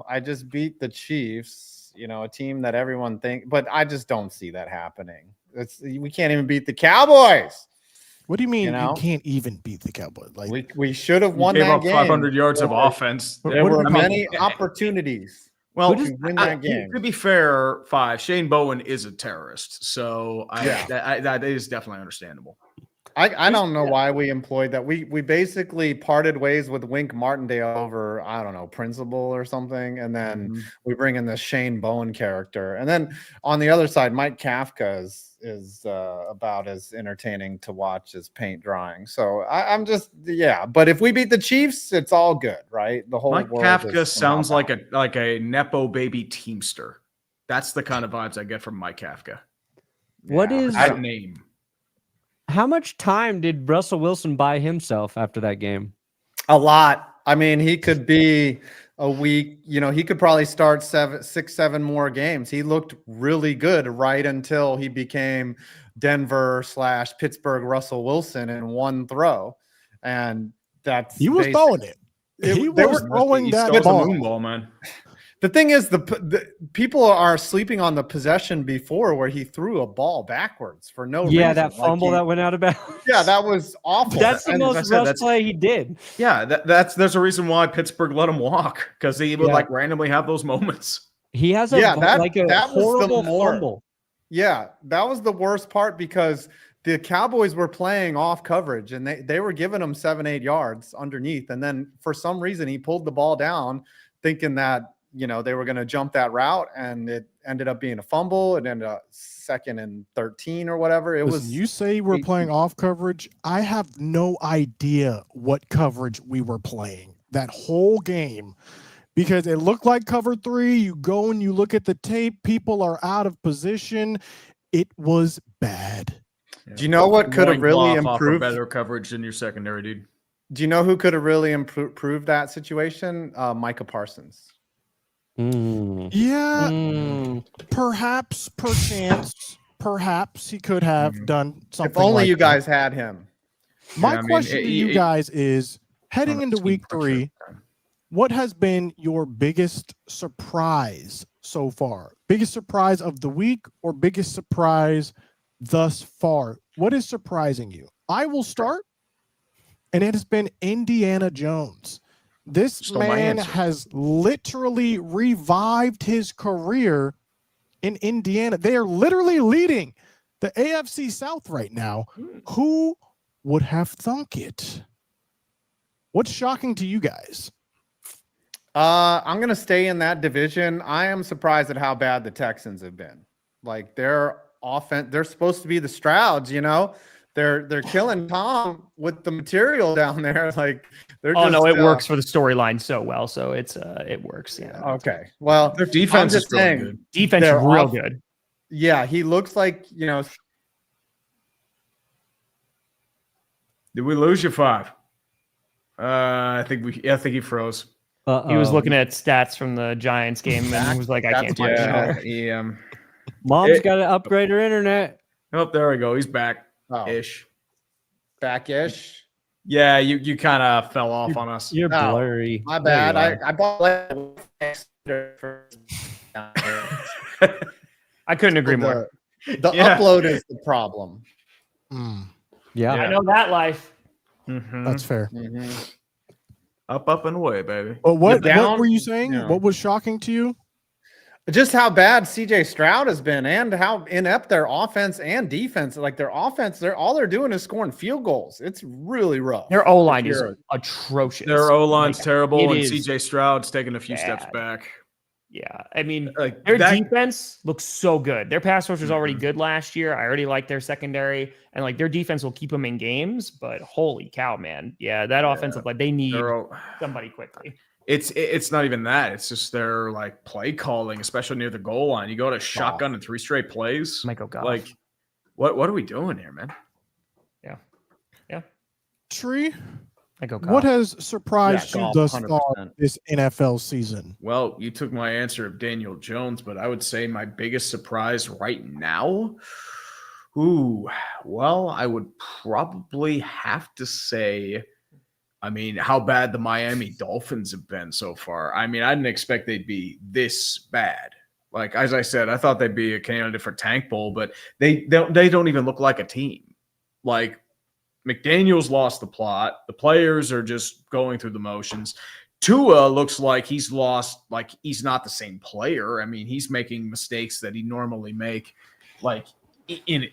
[SPEAKER 2] I just beat the Chiefs, a team that everyone think." But I just don't see that happening. We can't even beat the Cowboys.
[SPEAKER 4] What do you mean
[SPEAKER 2] You know?
[SPEAKER 4] you can't even beat the Cowboys? Like
[SPEAKER 2] We should have won
[SPEAKER 3] Gave
[SPEAKER 2] that
[SPEAKER 3] up
[SPEAKER 2] game.
[SPEAKER 3] 500 yards of offense.
[SPEAKER 2] There
[SPEAKER 4] What
[SPEAKER 2] were
[SPEAKER 4] about-
[SPEAKER 2] many opportunities.
[SPEAKER 3] Well,
[SPEAKER 2] to win that game.
[SPEAKER 3] to be fair, Shane Bowen is a terrorist, so that is definitely understandable.
[SPEAKER 2] I don't know why we employed that. We basically parted ways with Wink Martindale over, I don't know, principle or something. And then we bring in the Shane Bowen character. And then on the other side, Mike Kafka is about as entertaining to watch as paint drawing. So I'm just, but if we beat the Chiefs, it's all good, right? The whole
[SPEAKER 3] Mike
[SPEAKER 2] world
[SPEAKER 3] Kafka
[SPEAKER 2] is
[SPEAKER 3] sounds
[SPEAKER 2] somehow
[SPEAKER 3] like a Nepo baby teamster. That's the kind of vibes I get from Mike Kafka.
[SPEAKER 1] What is
[SPEAKER 3] That name?
[SPEAKER 1] how much time did Russell Wilson buy himself after that game?
[SPEAKER 2] a lot. I mean, he could be a week, he could probably start 6, 7 more games. He looked really good right until he became Denver/Pittsburgh Russell Wilson in one throw. And
[SPEAKER 4] he was throwing it. He was throwing that ball.
[SPEAKER 3] Moonball, man.
[SPEAKER 2] The thing is, the people are sleeping on the possession before where he threw a ball backwards for no reason.
[SPEAKER 1] Yeah, that fumble that went out of bounds.
[SPEAKER 2] Yeah, that was awful.
[SPEAKER 1] That's the
[SPEAKER 3] And
[SPEAKER 1] most
[SPEAKER 3] as I said,
[SPEAKER 1] rush play he did.
[SPEAKER 3] Yeah, there's a reason why Pittsburgh let him walk, because he would like randomly have those moments.
[SPEAKER 1] He has
[SPEAKER 2] that was
[SPEAKER 1] horrible
[SPEAKER 2] the more.
[SPEAKER 1] fumble.
[SPEAKER 2] Yeah, that was the worst part because the Cowboys were playing off coverage and they were giving him 7, 8 yards underneath. And then for some reason he pulled the ball down thinking that, they were going to jump that route, and it ended up being a fumble. It ended up 2nd and 13 or whatever.
[SPEAKER 4] You say we're playing off coverage. I have no idea what coverage we were playing that whole game, because it looked like cover 3. You go and you look at the tape. People are out of position. It was bad.
[SPEAKER 2] Do you know what could have really improved?
[SPEAKER 3] Better coverage than your secondary, dude.
[SPEAKER 2] Do you know who could have really improved that situation? Micah Parsons.
[SPEAKER 4] Yeah, perhaps, perhaps he could have done something.
[SPEAKER 2] If only
[SPEAKER 4] like
[SPEAKER 2] you
[SPEAKER 4] that.
[SPEAKER 2] guys had him.
[SPEAKER 4] My question to you guys is, heading into week 3, what has been your biggest surprise so far? Biggest surprise of the week or biggest surprise thus far? What is surprising you? I will start, and it has been Indiana Jones. This man has literally revived his career in Indiana. They are literally leading the AFC South right now. Who would have thunk it? What's shocking to you guys?
[SPEAKER 2] I'm going to stay in that division. I am surprised at how bad the Texans have been. Like their offense, they're supposed to be the Strouds, They're killing Tom with the material down there. Like they're
[SPEAKER 5] it works for the storyline so well. So it's it works. Yeah.
[SPEAKER 2] Okay. Well,
[SPEAKER 3] their defense is really good.
[SPEAKER 5] Defense is real good.
[SPEAKER 2] Yeah, he looks like
[SPEAKER 3] Did we lose you 5? I think he froze.
[SPEAKER 5] He was looking at stats from the Giants game and he was like, I can't do it.
[SPEAKER 1] Mom's got to upgrade her internet.
[SPEAKER 3] Oh, there we go. He's back.
[SPEAKER 2] Oh.
[SPEAKER 3] Ish.
[SPEAKER 2] Back-ish.
[SPEAKER 3] Yeah, you kind of fell off on us.
[SPEAKER 1] You're blurry.
[SPEAKER 2] My bad. I bought
[SPEAKER 5] I couldn't agree more.
[SPEAKER 2] The upload is the problem.
[SPEAKER 1] Yeah.
[SPEAKER 5] I know that life.
[SPEAKER 4] That's fair.
[SPEAKER 3] Up and away, baby.
[SPEAKER 4] But what were you saying?
[SPEAKER 2] Yeah.
[SPEAKER 4] What was shocking to you?
[SPEAKER 2] Just how bad CJ Stroud has been and how inept their offense and defense. Like their offense, all they're doing is scoring field goals. It's really rough.
[SPEAKER 5] Their O-line is atrocious.
[SPEAKER 3] Their O-line's terrible, and
[SPEAKER 5] is
[SPEAKER 3] CJ Stroud's taking a few steps back.
[SPEAKER 5] Yeah, I mean,
[SPEAKER 3] Like,
[SPEAKER 5] their
[SPEAKER 3] that-
[SPEAKER 5] defense looks so good. Their pass rush was already good last year. I already like their secondary, and like their defense will keep them in games. But holy cow, man! Yeah, that offensive line, they need somebody quickly.
[SPEAKER 3] It's not even that. It's just their like play calling, especially near the goal line. You go to shotgun and 3 straight plays.
[SPEAKER 5] Michael Goff.
[SPEAKER 3] Like, what are we doing here, man?
[SPEAKER 5] Yeah.
[SPEAKER 4] Tree,
[SPEAKER 5] Michael Goff.
[SPEAKER 4] what has surprised you
[SPEAKER 2] Goff,
[SPEAKER 4] thus
[SPEAKER 2] 100%.
[SPEAKER 4] far this NFL season?
[SPEAKER 3] Well, you took my answer of Daniel Jones, but I would say my biggest surprise right now. I would probably have to say, I mean, how bad the Miami Dolphins have been so far. I mean, I didn't expect they'd be this bad. Like, as I said, I thought they'd be a candidate for Tank Bowl, but they don't even look like a team. Like, McDaniels lost the plot. The players are just going through the motions. Tua looks like he's lost, like he's not the same player. I mean, he's making mistakes that he normally make, like in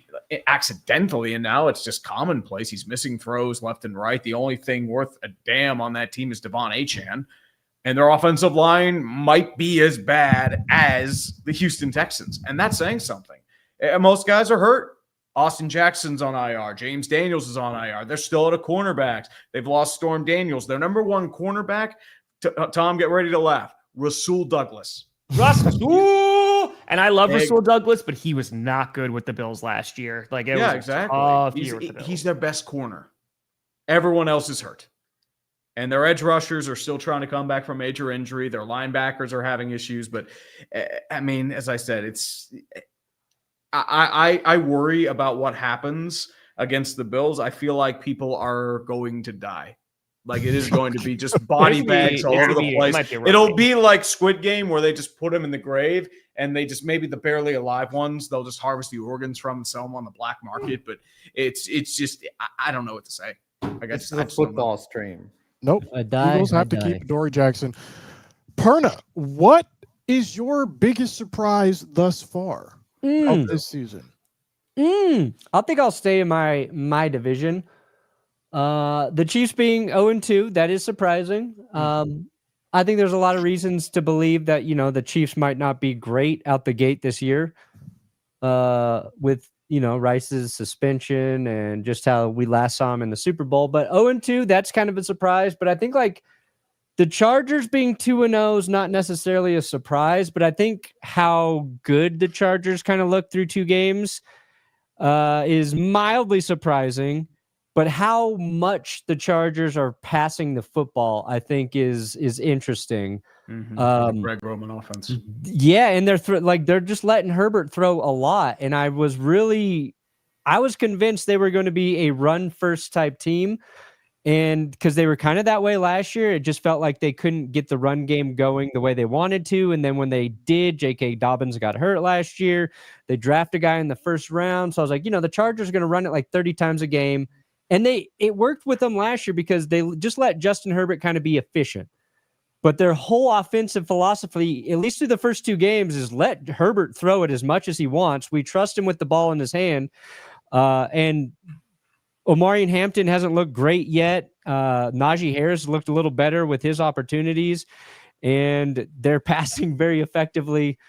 [SPEAKER 3] accidentally, and now it's just commonplace. He's missing throws left and right. The only thing worth a damn on that team is Devon Achane, and their offensive line might be as bad as the Houston Texans, and that's saying something. And most guys are hurt. Austin Jackson's on IR. James Daniels is on IR. They're still at a cornerbacks. They've lost Storm Daniels. Their number one cornerback, Tom, get ready to laugh, Rasul Douglas.
[SPEAKER 5] Rasul! And I love Rasul Douglas, but he was not good with the Bills last year. Like, it was
[SPEAKER 3] exactly.
[SPEAKER 5] a tough year with the Bills.
[SPEAKER 3] He's their best corner. Everyone else is hurt. And their edge rushers are still trying to come back from major injury. Their linebackers are having issues. But, I mean, as I said, I worry about what happens against the Bills. I feel like people are going to die. Like, it is going to be just body bags all over the place. It'll be like Squid Game, where they just put them in the grave, and they just, maybe the barely alive ones, they'll just harvest the organs from and sell them on the black market. But it's just, I don't know what to say. Like,
[SPEAKER 2] It's a football stream.
[SPEAKER 4] Nope. Eagles have to
[SPEAKER 1] die.
[SPEAKER 4] keep Dory Jackson. Perna, what is your biggest surprise thus far of this season?
[SPEAKER 1] I think I'll stay in my division. The Chiefs being 0-2, that is surprising. I think there's a lot of reasons to believe that, the Chiefs might not be great out the gate this year. With, Rice's suspension and just how we last saw him in the Super Bowl. But 0-2, that's kind of a surprise. But I think the Chargers being 2-0 is not necessarily a surprise, but I think how good the Chargers kind of look through 2 games is mildly surprising. But how much the Chargers are passing the football, I think, is interesting.
[SPEAKER 3] Greg Roman offense.
[SPEAKER 1] Yeah, and they're just letting Herbert throw a lot. And I was convinced they were going to be a run first type team. And because they were kind of that way last year, it just felt like they couldn't get the run game going the way they wanted to. And then when they did, J.K. Dobbins got hurt last year. They drafted a guy in the first round. So I was like, the Chargers are going to run it like 30 times a game. And it worked with them last year because they just let Justin Herbert kind of be efficient. But their whole offensive philosophy, at least through the first 2 games, is let Herbert throw it as much as he wants. We trust him with the ball in his hand. And Omarion Hampton hasn't looked great yet. Najee Harris looked a little better with his opportunities. And they're passing very effectively.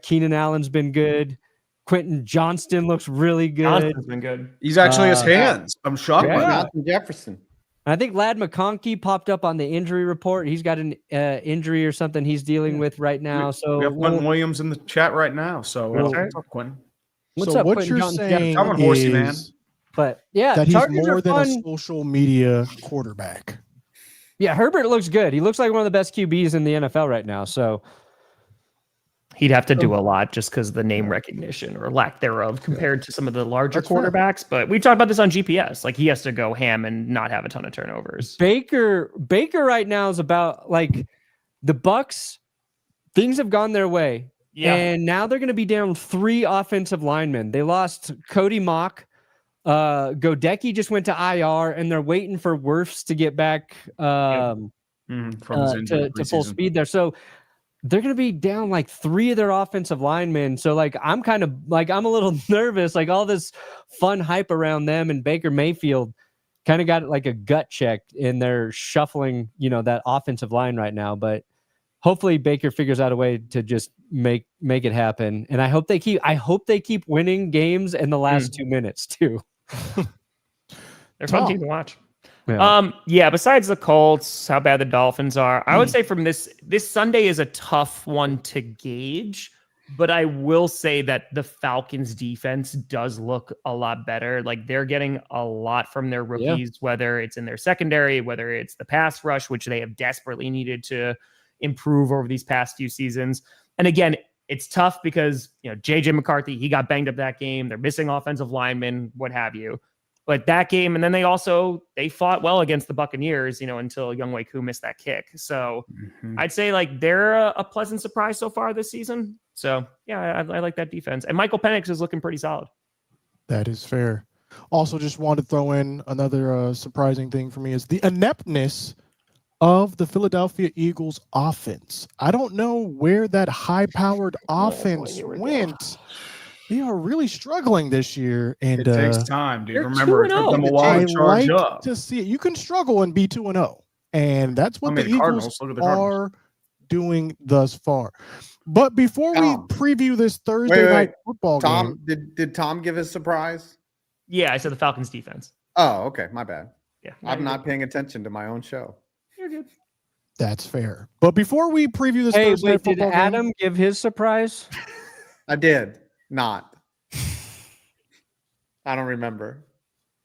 [SPEAKER 1] Keenan Allen's been good. Quentin Johnston looks really good.
[SPEAKER 5] Johnston's been good.
[SPEAKER 3] He's actually his hands. I'm shocked by that.
[SPEAKER 2] Jonathan Jefferson.
[SPEAKER 1] I think Lad McConkey popped up on the injury report. He's got an injury or something he's dealing with right now. So
[SPEAKER 3] we have Quentin Williams in the chat right now. So what's up, Quentin?
[SPEAKER 1] What's
[SPEAKER 4] so
[SPEAKER 1] up,
[SPEAKER 4] what
[SPEAKER 1] Quentin
[SPEAKER 4] you're
[SPEAKER 1] Johnston?
[SPEAKER 4] saying
[SPEAKER 3] Come on, horsey
[SPEAKER 4] is
[SPEAKER 3] man.
[SPEAKER 1] But yeah,
[SPEAKER 4] that he's
[SPEAKER 1] Chargers
[SPEAKER 4] more
[SPEAKER 1] are
[SPEAKER 4] than
[SPEAKER 1] fun.
[SPEAKER 4] a social media quarterback.
[SPEAKER 1] Yeah, Herbert looks good. He looks like one of the best QBs in the NFL right now. So
[SPEAKER 5] He'd have to do a lot just because the name recognition or lack thereof compared to some of the larger quarterbacks. But we talked about this on GPS. Like, he has to go ham and not have a ton of turnovers.
[SPEAKER 1] Baker right now is about like the Bucks. Things have gone their way.
[SPEAKER 5] Yeah.
[SPEAKER 1] And now they're going to be down 3 offensive linemen. They lost Cody Mock. Godecki just went to IR, and they're waiting for Wirfs to get back
[SPEAKER 3] From his injury
[SPEAKER 1] to full speed there. So they're going to be down like 3 of their offensive linemen. So like, I'm a little nervous, like all this fun hype around them and Baker Mayfield kind of got like a gut check, and they're shuffling, that offensive line right now. But hopefully Baker figures out a way to just make it happen. And I hope they keep winning games in the last 2 minutes too.
[SPEAKER 5] They're a fun team to watch.
[SPEAKER 1] Yeah.
[SPEAKER 5] Besides the Colts, how bad the Dolphins are, I would say from this Sunday is a tough one to gauge, but I will say that the Falcons defense does look a lot better. Like they're getting a lot from their rookies, whether it's in their secondary, whether it's the pass rush, which they have desperately needed to improve over these past few seasons. And again, it's tough because, JJ McCarthy, he got banged up that game. They're missing offensive linemen, what have you. But that game, and then they fought well against the Buccaneers, until Younghoe Koo missed that kick. So I'd say like they're a pleasant surprise so far this season. So yeah, I like that defense. And Michael Penix is looking pretty solid.
[SPEAKER 4] That is fair. Also, just wanted to throw in another surprising thing for me is the ineptness of the Philadelphia Eagles offense. I don't know where that high-powered offense went. They are really struggling this year, and
[SPEAKER 3] it takes time, dude.
[SPEAKER 5] they're
[SPEAKER 3] Remember, it took them a while to charge up.
[SPEAKER 4] To see it. You can struggle and be 2-0, and that's what the Eagles are doing thus far. But before we preview this Thursday night football game,
[SPEAKER 2] did Tom give his surprise?
[SPEAKER 5] Yeah, I said the Falcons defense.
[SPEAKER 2] Oh, okay, my bad.
[SPEAKER 5] Yeah,
[SPEAKER 2] I'm not paying attention to my own show.
[SPEAKER 5] You're good.
[SPEAKER 4] That's fair. But before we preview this Thursday
[SPEAKER 1] wait, did
[SPEAKER 4] football
[SPEAKER 1] Adam
[SPEAKER 4] game,
[SPEAKER 1] give his surprise?
[SPEAKER 2] I did not. I don't remember.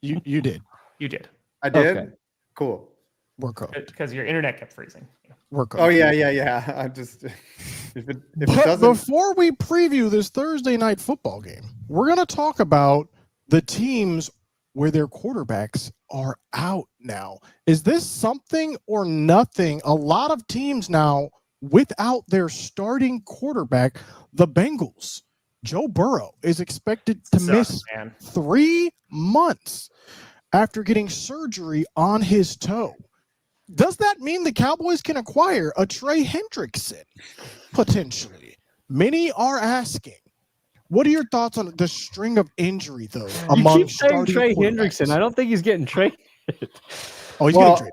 [SPEAKER 4] you did.
[SPEAKER 5] You did.
[SPEAKER 2] I did.
[SPEAKER 1] Okay.
[SPEAKER 2] Cool.
[SPEAKER 4] We're cool.
[SPEAKER 5] Because your internet kept freezing.
[SPEAKER 4] We're cool.
[SPEAKER 2] Oh yeah. I just if it
[SPEAKER 4] But
[SPEAKER 2] doesn't.
[SPEAKER 4] before we preview this Thursday night football game, we're going to talk about the teams where their quarterbacks are out now. Is this something or nothing? A lot of teams now without their starting quarterback, the Bengals. Joe Burrow is expected to miss 3 months after getting surgery on his toe. Does that mean the Cowboys can acquire a Trey Hendrickson? Potentially. Many are asking. What are your thoughts on the string of injury, though?
[SPEAKER 1] You keep saying Trey Hendrickson. I don't think he's getting traded.
[SPEAKER 4] Oh, he's getting traded.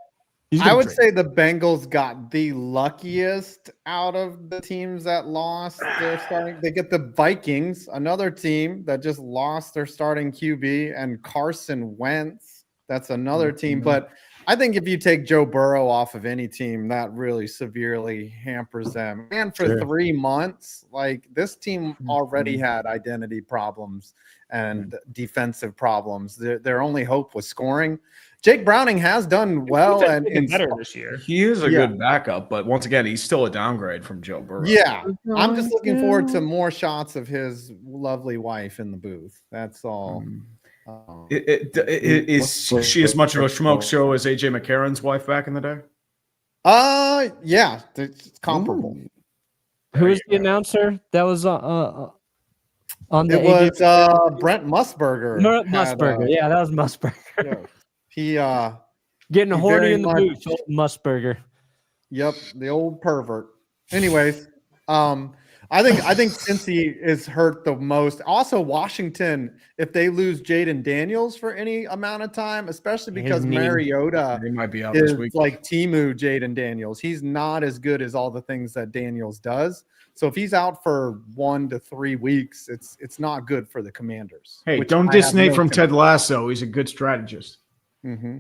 [SPEAKER 2] I would say the Bengals got the luckiest out of the teams that lost their starting. They get the Vikings, another team that just lost their starting QB, and Carson Wentz. That's another team. But I think if you take Joe Burrow off of any team, that really severely hampers them. And for 3 months, like this team already had identity problems and defensive problems. Their only hope was scoring. Jake Browning has done well and
[SPEAKER 5] better this year.
[SPEAKER 3] He is a good backup, but once again, he's still a downgrade from Joe Burrow.
[SPEAKER 2] Yeah, I'm just looking forward to more shots of his lovely wife in the booth. That's all.
[SPEAKER 3] Is she as much of a smoke show as AJ McCarron's wife back in the day?
[SPEAKER 2] Yeah, it's comparable.
[SPEAKER 1] Who was the announcer that was on the?
[SPEAKER 2] It was Brent Musburger.
[SPEAKER 1] Musburger, yeah, that was Musburger.
[SPEAKER 2] He
[SPEAKER 1] getting horny in the booth, old Musburger.
[SPEAKER 2] Yep, the old pervert. Anyways, I think Cincy is hurt the most. Also, Washington, if they lose Jaden Daniels for any amount of time, especially because Mariota
[SPEAKER 3] might be out
[SPEAKER 2] is
[SPEAKER 3] this week.
[SPEAKER 2] like Temu Jaden Daniels. He's not as good as all the things that Daniels does. So if he's out for 1 to 3 weeks, it's not good for the Commanders.
[SPEAKER 3] Hey, don't diss Nate from Ted Lasso. He's a good strategist.
[SPEAKER 2] Mm-hmm.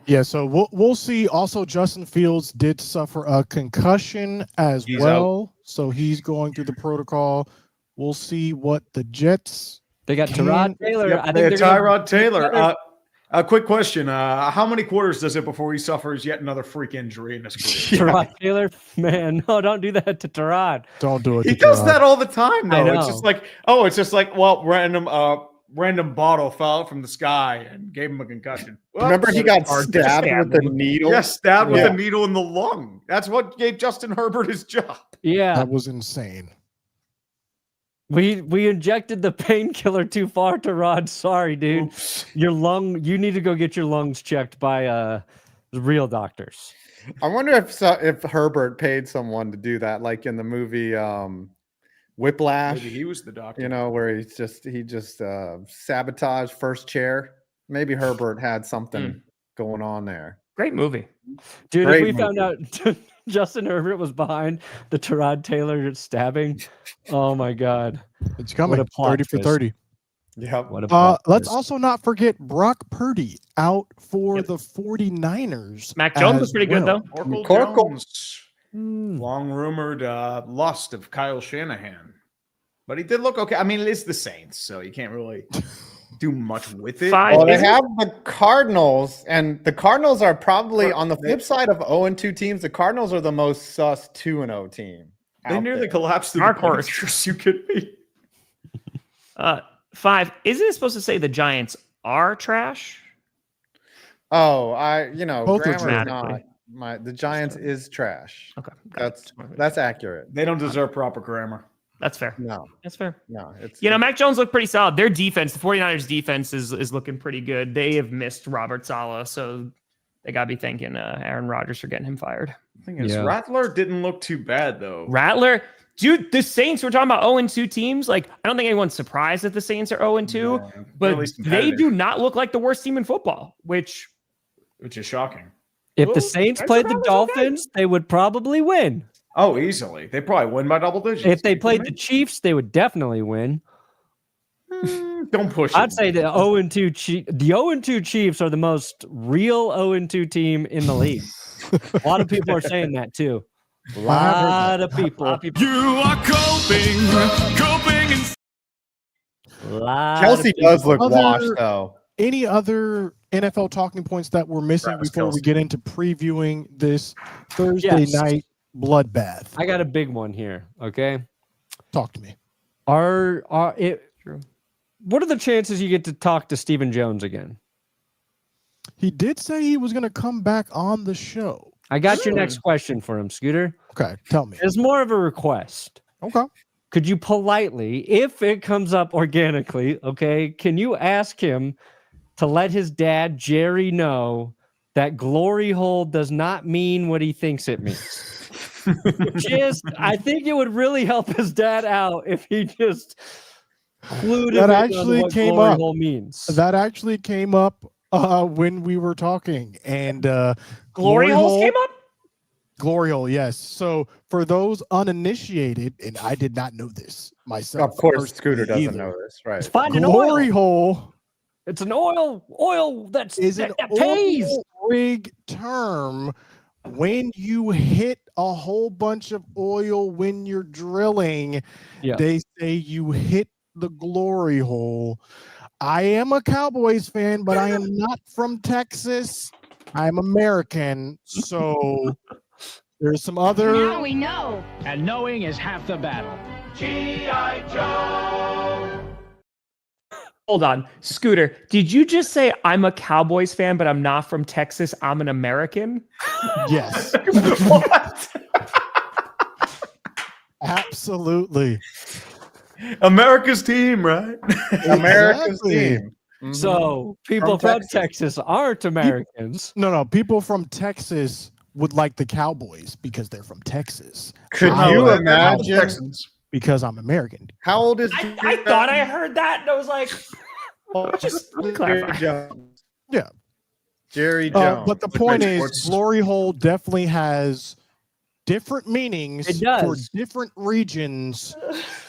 [SPEAKER 4] Yeah, so we'll see. Also, Justin Fields did suffer a concussion as well, so he's going through the protocol. We'll see what the Jets.
[SPEAKER 1] They got Tyrod Taylor.
[SPEAKER 3] Yep,
[SPEAKER 1] I think
[SPEAKER 3] Tyrod Taylor. A quick question: how many quarters does it before he suffers yet another freak injury in his career?
[SPEAKER 1] Tyrod Taylor, man, no, don't do that to Tyrod.
[SPEAKER 4] Don't do it.
[SPEAKER 3] He does that all the time, though.
[SPEAKER 1] I know.
[SPEAKER 3] It's just like, well, random bottle fell out from the sky and gave him a concussion. Well,
[SPEAKER 2] remember he got stabbed with a needle?
[SPEAKER 3] Yes, stabbed with a needle in the lung. That's what gave Justin Herbert his job.
[SPEAKER 1] Yeah,
[SPEAKER 4] that was insane.
[SPEAKER 1] We injected the painkiller too far, Tyrod. Sorry, dude.
[SPEAKER 3] Oops.
[SPEAKER 1] You need to go get your lungs checked by real doctors.
[SPEAKER 2] I wonder if Herbert paid someone to do that, like in the movie Whiplash.
[SPEAKER 3] Maybe he was the doctor.
[SPEAKER 2] You know, where he just sabotaged First Chair. Maybe Herbert had something going on there.
[SPEAKER 5] Great movie.
[SPEAKER 1] Dude,
[SPEAKER 2] Great
[SPEAKER 1] if we found out Justin Herbert was behind the Tyrod Taylor stabbing. Oh my God.
[SPEAKER 4] It's coming.
[SPEAKER 1] What a plot
[SPEAKER 4] 30 for
[SPEAKER 1] twist.
[SPEAKER 4] 30.
[SPEAKER 2] Yep.
[SPEAKER 1] What a plot
[SPEAKER 4] Let's
[SPEAKER 1] twist.
[SPEAKER 4] also not forget Brock Purdy out for the 49ers.
[SPEAKER 5] Mac Jones was
[SPEAKER 4] as
[SPEAKER 5] pretty good,
[SPEAKER 4] well.
[SPEAKER 5] though.
[SPEAKER 3] Oracle
[SPEAKER 2] Corkle.
[SPEAKER 3] Jones,
[SPEAKER 1] Hmm.
[SPEAKER 3] long rumored lust of Kyle Shanahan, but he did look okay. I mean, it is the Saints, so you can't really do much with it.
[SPEAKER 5] Five.
[SPEAKER 2] Well, they
[SPEAKER 5] Isn't-
[SPEAKER 2] have the Cardinals, and the Cardinals are probably on the flip side of 0-2 teams. The Cardinals are the most sus 2-0 team.
[SPEAKER 3] They
[SPEAKER 2] out
[SPEAKER 3] nearly
[SPEAKER 2] there.
[SPEAKER 3] collapsed.
[SPEAKER 5] Dark horse.
[SPEAKER 3] Panthers. You kidding me?
[SPEAKER 5] 5. Isn't it supposed to say the Giants are trash?
[SPEAKER 2] Oh,
[SPEAKER 4] Both are
[SPEAKER 2] grammar's
[SPEAKER 5] dramatically.
[SPEAKER 2] not the Giants is trash.
[SPEAKER 5] Okay. got it.
[SPEAKER 2] That's accurate.
[SPEAKER 3] They don't deserve proper grammar.
[SPEAKER 5] That's fair.
[SPEAKER 2] No,
[SPEAKER 5] That's fair.
[SPEAKER 2] no, it's
[SPEAKER 5] Mac Jones looked pretty solid. Their defense, the 49ers defense is looking pretty good. They have missed Robert Saleh, so they got to be thanking Aaron Rodgers for getting him fired.
[SPEAKER 3] The thing is,
[SPEAKER 1] Yeah.
[SPEAKER 3] Rattler didn't look too bad though.
[SPEAKER 5] Rattler, dude, the Saints, we're talking about 0-2 teams. Like, I don't think anyone's surprised that the Saints are 0-2,
[SPEAKER 3] Yeah, at
[SPEAKER 5] but
[SPEAKER 3] least
[SPEAKER 5] they
[SPEAKER 3] competitive,
[SPEAKER 5] do not look like the worst team in football, which
[SPEAKER 3] which is shocking.
[SPEAKER 1] If
[SPEAKER 5] Well,
[SPEAKER 1] the Saints
[SPEAKER 5] Saints
[SPEAKER 1] played
[SPEAKER 5] are
[SPEAKER 1] the
[SPEAKER 5] probably okay.
[SPEAKER 1] Dolphins, they would probably win.
[SPEAKER 3] Oh, easily. They probably win by double digits.
[SPEAKER 1] If they
[SPEAKER 3] You
[SPEAKER 1] played the
[SPEAKER 3] kidding
[SPEAKER 1] Chiefs, they would definitely win.
[SPEAKER 3] me? Don't push it.
[SPEAKER 1] I'd say the 0-2 Chiefs are the most real 0-2 team in the league. A lot of people are saying that too. A lot of people.
[SPEAKER 6] You are coping and
[SPEAKER 2] Chelsea does look
[SPEAKER 4] Other-
[SPEAKER 2] washed though.
[SPEAKER 4] Any other NFL talking points that we're missing
[SPEAKER 3] Travis
[SPEAKER 4] before we
[SPEAKER 3] Kelce.
[SPEAKER 4] get into previewing this Thursday
[SPEAKER 1] Yes.
[SPEAKER 4] night bloodbath?
[SPEAKER 1] I got a big one here. Okay.
[SPEAKER 4] Talk to me.
[SPEAKER 1] What are the chances you get to talk to Stephen Jones again?
[SPEAKER 4] He did say he was going to come back on the show.
[SPEAKER 1] I got your next question for him, Scooter.
[SPEAKER 4] Okay, tell me.
[SPEAKER 1] It's more of a request.
[SPEAKER 4] Okay.
[SPEAKER 1] Could you politely, if it comes up organically, okay, can you ask him to let his dad, Jerry, know that glory hole does not mean what he thinks it means? I think it would really help his dad out if he just clued him
[SPEAKER 4] That
[SPEAKER 1] in on
[SPEAKER 4] actually
[SPEAKER 1] what
[SPEAKER 4] came
[SPEAKER 1] glory
[SPEAKER 4] up.
[SPEAKER 1] hole means.
[SPEAKER 4] That actually came up when we were talking. And
[SPEAKER 5] glory holes came up?
[SPEAKER 4] Glory hole, yes. So for those uninitiated, and I did not know this myself.
[SPEAKER 2] Of course,
[SPEAKER 4] personally
[SPEAKER 2] Scooter doesn't
[SPEAKER 4] either.
[SPEAKER 2] know this, right?
[SPEAKER 1] It's finding
[SPEAKER 4] Glory
[SPEAKER 1] oil.
[SPEAKER 4] hole
[SPEAKER 1] It's an oil that
[SPEAKER 4] is
[SPEAKER 1] pays.
[SPEAKER 4] oil rig term when you hit a whole bunch of oil when you're drilling.
[SPEAKER 1] Yeah.
[SPEAKER 4] They say you hit the glory hole. I am a Cowboys fan, but I am not from Texas. I'm American, so there's some other.
[SPEAKER 9] Now we know.
[SPEAKER 10] And knowing is half the battle.
[SPEAKER 5] Hold on. Scooter, did you just say I'm a Cowboys fan, but I'm not from Texas? I'm an American?
[SPEAKER 4] Yes,
[SPEAKER 3] What?
[SPEAKER 4] absolutely.
[SPEAKER 3] America's team, right?
[SPEAKER 2] America's
[SPEAKER 4] Exactly.
[SPEAKER 2] team. Mhm.
[SPEAKER 1] So people
[SPEAKER 2] From
[SPEAKER 1] from Texas aren't Americans.
[SPEAKER 4] No. People from Texas would like the Cowboys because they're from Texas.
[SPEAKER 2] Could
[SPEAKER 4] I
[SPEAKER 2] you
[SPEAKER 4] would-
[SPEAKER 2] imagine?
[SPEAKER 3] Texans.
[SPEAKER 4] Because I'm American.
[SPEAKER 2] How old is
[SPEAKER 5] I thought I heard that, and I was like, just
[SPEAKER 2] Jerry
[SPEAKER 5] clarify.
[SPEAKER 2] Jones?
[SPEAKER 4] Yeah.
[SPEAKER 2] Jerry Jones.
[SPEAKER 4] But the
[SPEAKER 3] Clickbait
[SPEAKER 4] point is,
[SPEAKER 3] Sports.
[SPEAKER 4] glory hole definitely has different meanings
[SPEAKER 1] It does.
[SPEAKER 4] for different regions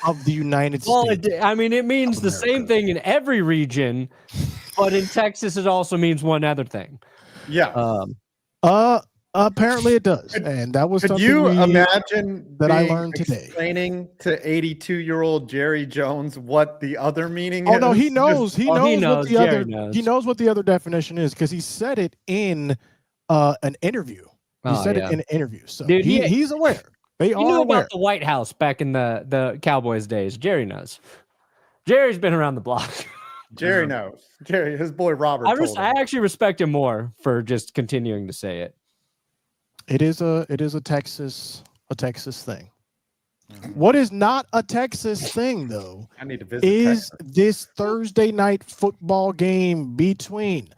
[SPEAKER 4] of the United
[SPEAKER 1] Well,
[SPEAKER 4] States.
[SPEAKER 1] it means the same thing in every region, but in Texas, it also means one other thing.
[SPEAKER 2] yeah.
[SPEAKER 4] Apparently it does, and that was
[SPEAKER 2] Could
[SPEAKER 4] something
[SPEAKER 2] you imagine
[SPEAKER 4] that I
[SPEAKER 2] being
[SPEAKER 4] learned today.
[SPEAKER 2] explaining to 82-year-old Jerry Jones what the other meaning
[SPEAKER 4] Oh
[SPEAKER 2] is?
[SPEAKER 4] no, he knows. He
[SPEAKER 1] Oh,
[SPEAKER 4] knows
[SPEAKER 1] he knows.
[SPEAKER 4] what the
[SPEAKER 1] Jerry
[SPEAKER 4] other.
[SPEAKER 1] knows.
[SPEAKER 4] He knows what the other definition is because he said it in an interview. He
[SPEAKER 1] Oh,
[SPEAKER 4] said
[SPEAKER 1] yeah.
[SPEAKER 4] it in an interview, so
[SPEAKER 1] Dude,
[SPEAKER 4] he's aware. They
[SPEAKER 1] You
[SPEAKER 4] are
[SPEAKER 1] knew
[SPEAKER 4] aware.
[SPEAKER 1] about the White House back in the Cowboys days. Jerry knows. Jerry's been around the block.
[SPEAKER 2] Jerry knows. Jerry, his boy Robert.
[SPEAKER 1] I
[SPEAKER 2] told him.
[SPEAKER 1] actually respect him more for just continuing to say it.
[SPEAKER 4] It is a Texas thing. What is not a Texas thing though
[SPEAKER 2] I need to visit.
[SPEAKER 4] is
[SPEAKER 2] Texas.
[SPEAKER 4] this Thursday night football game between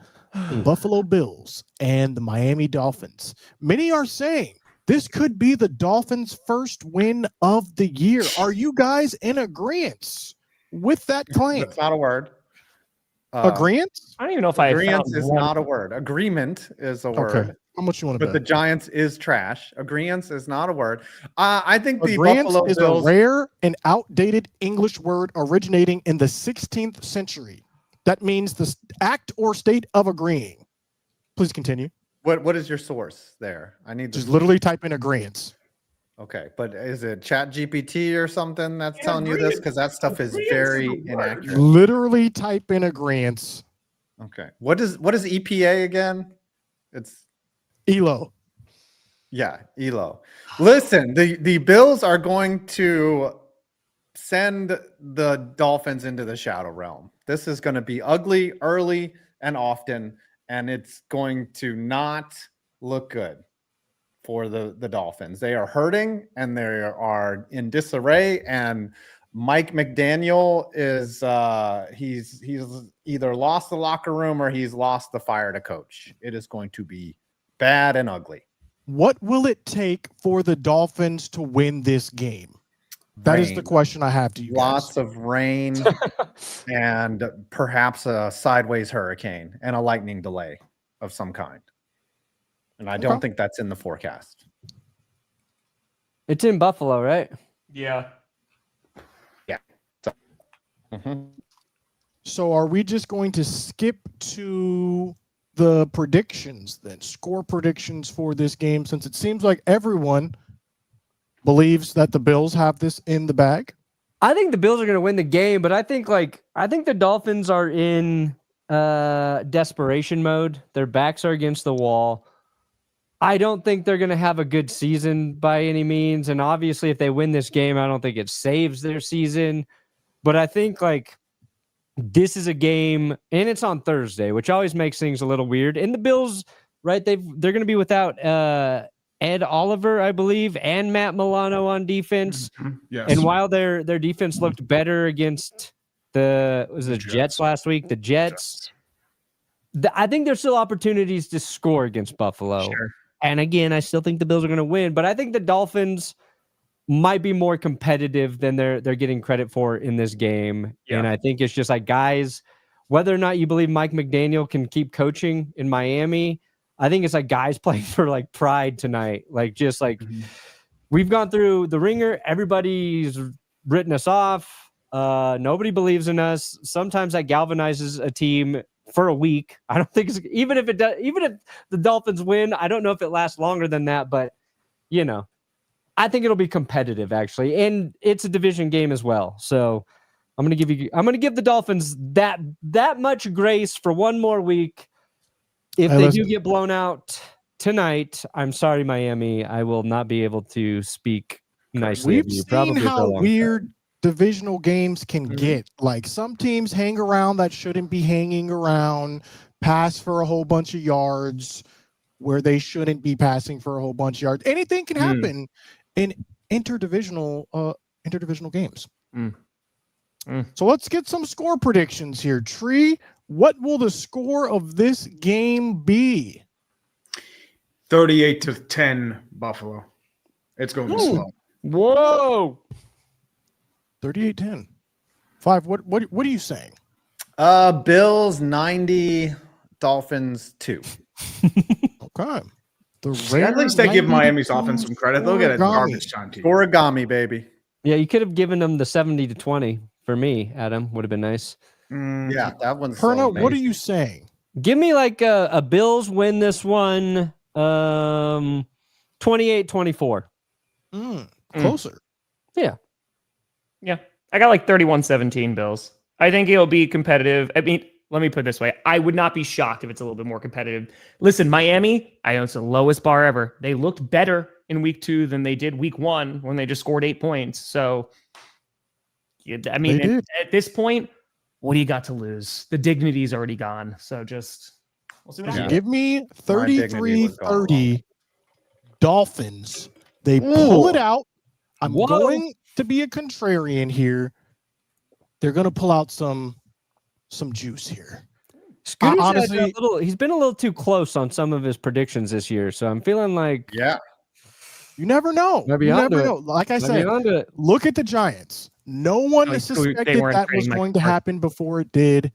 [SPEAKER 4] the Buffalo Bills and the Miami Dolphins. Many are saying this could be the Dolphins' first win of the year. Are you guys in agreement with that claim?
[SPEAKER 2] That's not a word.
[SPEAKER 4] Agreement?
[SPEAKER 5] I don't even know if I
[SPEAKER 2] Agreement
[SPEAKER 5] found
[SPEAKER 2] is
[SPEAKER 5] one.
[SPEAKER 2] not a word. Agreement is a word.
[SPEAKER 4] How much you want to
[SPEAKER 2] But
[SPEAKER 4] bet?
[SPEAKER 2] the Giants is trash. Agreeance is not a word. I think the
[SPEAKER 4] Agreement
[SPEAKER 2] Buffalo
[SPEAKER 4] is
[SPEAKER 2] Bills.
[SPEAKER 4] a rare and outdated English word originating in the 16th century. That means the act or state of agreeing. Please continue.
[SPEAKER 2] What is your source there? I need
[SPEAKER 4] Just
[SPEAKER 2] to
[SPEAKER 4] literally type in agreement.
[SPEAKER 2] Okay, but is it Chat GPT or something that's telling you this? Because that stuff is very inaccurate.
[SPEAKER 4] Literally type in agreement.
[SPEAKER 2] Okay. What is EPA again? It's
[SPEAKER 4] ELO.
[SPEAKER 2] yeah, ELO. Listen, the Bills are going to send the Dolphins into the shadow realm. This is going to be ugly early and often, and it's going to not look good for the Dolphins. They are hurting and they are in disarray, and Mike McDaniel is he's either lost the locker room or he's lost the fire to coach. It is going to be bad and ugly.
[SPEAKER 4] What will it take for the Dolphins to win this game? That is the question I have to you guys.
[SPEAKER 2] Lots of rain and perhaps a sideways hurricane and a lightning delay of some kind. And I don't think that's in the forecast.
[SPEAKER 1] It's in Buffalo, right?
[SPEAKER 5] Yeah.
[SPEAKER 2] Yeah.
[SPEAKER 4] So are we just going to skip to the predictions then? Score predictions for this game, since it seems like everyone believes that the Bills have this in the bag?
[SPEAKER 1] I think the Bills are going to win the game, but I think the Dolphins are in desperation mode. Their backs are against the wall. I don't think they're going to have a good season by any means. And obviously, if they win this game, I don't think it saves their season. But I think this is a game, and it's on Thursday, which always makes things a little weird. And the Bills, right? They're going to be without Ed Oliver, I believe, and Matt Milano on defense.
[SPEAKER 3] Yes.
[SPEAKER 1] And while their defense looked better against the Jets last week, the Jets. I think there's still opportunities to score against Buffalo.
[SPEAKER 5] Sure.
[SPEAKER 1] And again, I still think the Bills are going to win, but I think the Dolphins might be more competitive than they're getting credit for in this game. Yeah. And I think it's just guys, whether or not you believe Mike McDaniel can keep coaching in Miami, I think it's guys playing for pride tonight. We've gone through the ringer. Everybody's written us off. Nobody believes in us. Sometimes that galvanizes a team for a week. I don't think even if the Dolphins win, I don't know if it lasts longer than that, but I think it'll be competitive actually. And it's a division game as well. So I'm going to give the Dolphins that much grace for one more week. If they do get blown out tonight, I'm sorry, Miami. I will not be able to speak nicely.
[SPEAKER 4] We've seen how weird divisional games can get. Some teams hang around that shouldn't be hanging around, pass for a whole bunch of yards where they shouldn't be passing for a whole bunch of yards. Anything can happen in interdivisional games. So let's get some score predictions here. Tree, what will the score of this game be?
[SPEAKER 3] 38-10 Buffalo. It's going to be slow.
[SPEAKER 5] Whoa.
[SPEAKER 4] 38-10. 5. What are you saying?
[SPEAKER 2] Bills 90, Dolphins 2.
[SPEAKER 4] Okay.
[SPEAKER 3] At least they give Miami's offense some credit. They'll get a garbage time team.
[SPEAKER 2] Origami, baby.
[SPEAKER 1] Yeah, you could have given them the 70-20 for me, Adam. Would have been nice.
[SPEAKER 2] Yeah, that one's
[SPEAKER 4] Perna, what are you saying?
[SPEAKER 1] Give me a Bills win this one 28-24.
[SPEAKER 4] Closer.
[SPEAKER 1] Yeah.
[SPEAKER 5] Yeah. I got 31-17 Bills. I think it'll be competitive. I mean, let me put it this way. I would not be shocked if it's a little bit more competitive. Listen, Miami, I know it's the lowest bar ever. They looked better in week 2 than they did week 1 when they just scored 8 points. So, I mean, at this point, what do you got to lose? The dignity's already gone. So we'll see what happens.
[SPEAKER 4] Give me 33-30 Dolphins. They pull it out. I'm going to be a contrarian here. They're going to pull out some juice here.
[SPEAKER 1] Honestly, he's been a little too close on some of his predictions this year, so I'm feeling
[SPEAKER 4] you never know. You never know. Like I said, look at the Giants. No one suspected that was going to happen before it did.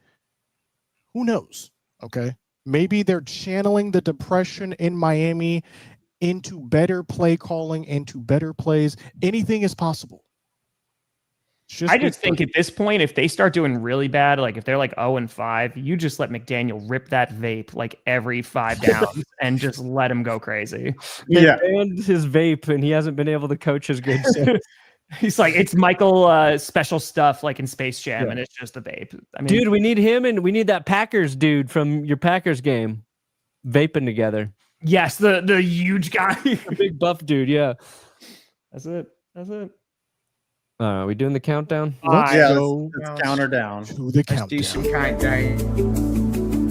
[SPEAKER 4] Who knows? Okay. Maybe they're channeling the depression in Miami into better play calling, into better plays. Anything is possible.
[SPEAKER 5] I just think at this point, if they start doing really bad, like if they're like 0-5, you just let McDaniel rip that vape like every 5 downs and just let him go crazy.
[SPEAKER 1] They banned his vape, and he hasn't been able to coach as good since.
[SPEAKER 5] He's like, it's Michael special stuff like in Space Jam, and it's just a vape. I mean,
[SPEAKER 1] Dude, we need him, and we need that Packers dude from your Packers game vaping together.
[SPEAKER 5] yes, the huge guy.
[SPEAKER 1] The big buff dude, yeah.
[SPEAKER 5] That's it.
[SPEAKER 1] Are we doing the countdown?
[SPEAKER 4] Let's
[SPEAKER 2] Yeah,
[SPEAKER 4] go
[SPEAKER 2] let's count her down.
[SPEAKER 4] to the
[SPEAKER 3] Let's do some
[SPEAKER 4] countdown.
[SPEAKER 3] countdown.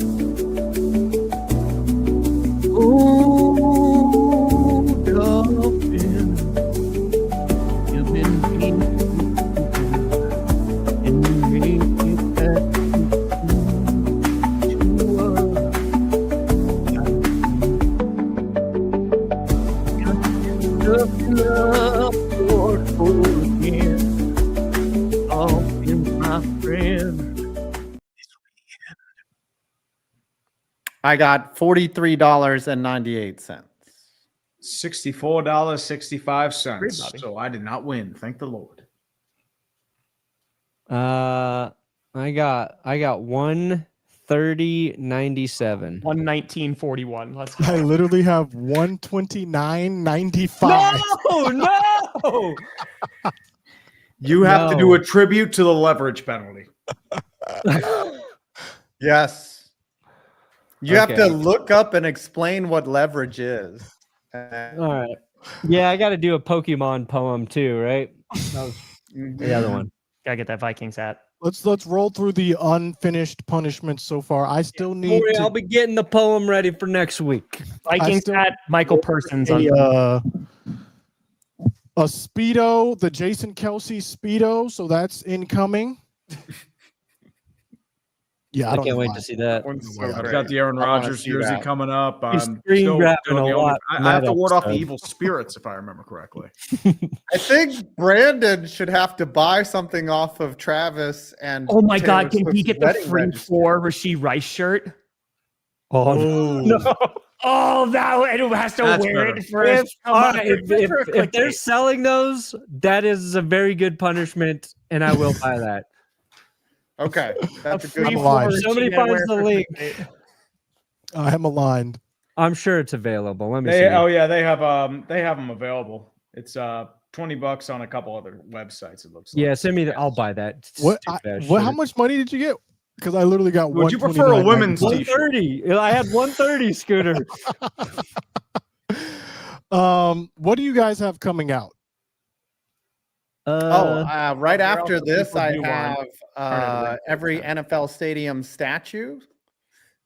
[SPEAKER 2] I got $43.98.
[SPEAKER 3] $64.65.
[SPEAKER 5] Great, Bobby.
[SPEAKER 3] So I did not win. Thank the Lord.
[SPEAKER 1] I got 130.97.
[SPEAKER 5] 119.41. Let's go.
[SPEAKER 4] I literally have 129.95.
[SPEAKER 1] No!
[SPEAKER 3] You have to
[SPEAKER 1] No.
[SPEAKER 3] do a tribute to the leverage penalty.
[SPEAKER 2] Yes. You have to
[SPEAKER 1] Okay.
[SPEAKER 2] look up and explain what leverage is.
[SPEAKER 1] All right. Yeah, I got to do a Pokemon poem too, right? That was the other one.
[SPEAKER 5] Gotta get that Vikings hat.
[SPEAKER 4] Let's roll through the unfinished punishments so far. I still
[SPEAKER 1] Don't
[SPEAKER 4] need
[SPEAKER 1] worry,
[SPEAKER 4] to
[SPEAKER 1] I'll be getting the poem ready for next week.
[SPEAKER 5] Vikings
[SPEAKER 4] still-
[SPEAKER 5] hat, Michael Persons on.
[SPEAKER 4] a Speedo, the Jason Kelsey Speedo, so that's incoming. Yeah,
[SPEAKER 1] I
[SPEAKER 4] don't
[SPEAKER 1] can't
[SPEAKER 4] know
[SPEAKER 1] wait
[SPEAKER 4] why.
[SPEAKER 1] to see that.
[SPEAKER 3] I've got the Aaron
[SPEAKER 2] I wanna
[SPEAKER 3] Rodgers
[SPEAKER 2] see
[SPEAKER 3] jersey
[SPEAKER 2] that.
[SPEAKER 3] coming up.
[SPEAKER 1] He's
[SPEAKER 3] I'm
[SPEAKER 1] screen
[SPEAKER 3] still
[SPEAKER 1] grabbing
[SPEAKER 3] doing
[SPEAKER 1] a
[SPEAKER 3] the only-
[SPEAKER 1] lot in
[SPEAKER 3] I have
[SPEAKER 1] that
[SPEAKER 3] to ward off the
[SPEAKER 1] episode.
[SPEAKER 3] evil spirits, if I remember correctly.
[SPEAKER 2] I think Brandon should have to buy something off of Travis and.
[SPEAKER 5] Oh my
[SPEAKER 2] Taylor
[SPEAKER 5] God! Can he
[SPEAKER 2] Swift's
[SPEAKER 5] get the
[SPEAKER 2] wedding
[SPEAKER 5] free
[SPEAKER 2] registry.
[SPEAKER 5] 4 Rashee Rice shirt?
[SPEAKER 1] Oh, no.
[SPEAKER 5] Oh, that it has to
[SPEAKER 3] That's
[SPEAKER 5] wear
[SPEAKER 3] better.
[SPEAKER 5] it for.
[SPEAKER 1] If,
[SPEAKER 5] Come
[SPEAKER 1] all
[SPEAKER 5] on,
[SPEAKER 1] right,
[SPEAKER 5] for
[SPEAKER 1] if
[SPEAKER 5] clickbait.
[SPEAKER 1] they're selling those, that is a very good punishment, and I will buy that.
[SPEAKER 2] Okay, that's a good
[SPEAKER 5] free
[SPEAKER 4] I'm
[SPEAKER 2] one.
[SPEAKER 4] alive.
[SPEAKER 5] for
[SPEAKER 1] Somebody
[SPEAKER 5] Rashee
[SPEAKER 1] finds
[SPEAKER 5] wear
[SPEAKER 1] the
[SPEAKER 5] for
[SPEAKER 1] link.
[SPEAKER 5] clickbait.
[SPEAKER 4] I am aligned.
[SPEAKER 1] I'm sure it's available. Let me see.
[SPEAKER 3] They have them available. It's $20 on a couple other websites. It looks like.
[SPEAKER 1] Yeah, send me the. I'll buy that.
[SPEAKER 4] What?
[SPEAKER 1] Stupid ass
[SPEAKER 4] How
[SPEAKER 1] shit.
[SPEAKER 4] much money did you get? Because I literally got.
[SPEAKER 3] Would you prefer a women's
[SPEAKER 4] 129.95.
[SPEAKER 3] t-shirt?
[SPEAKER 1] 130. I had 130, Scooter.
[SPEAKER 4] What do you guys have coming out?
[SPEAKER 2] Right after
[SPEAKER 5] else
[SPEAKER 2] this,
[SPEAKER 5] people
[SPEAKER 2] I
[SPEAKER 5] do want
[SPEAKER 2] have every NFL stadium statue.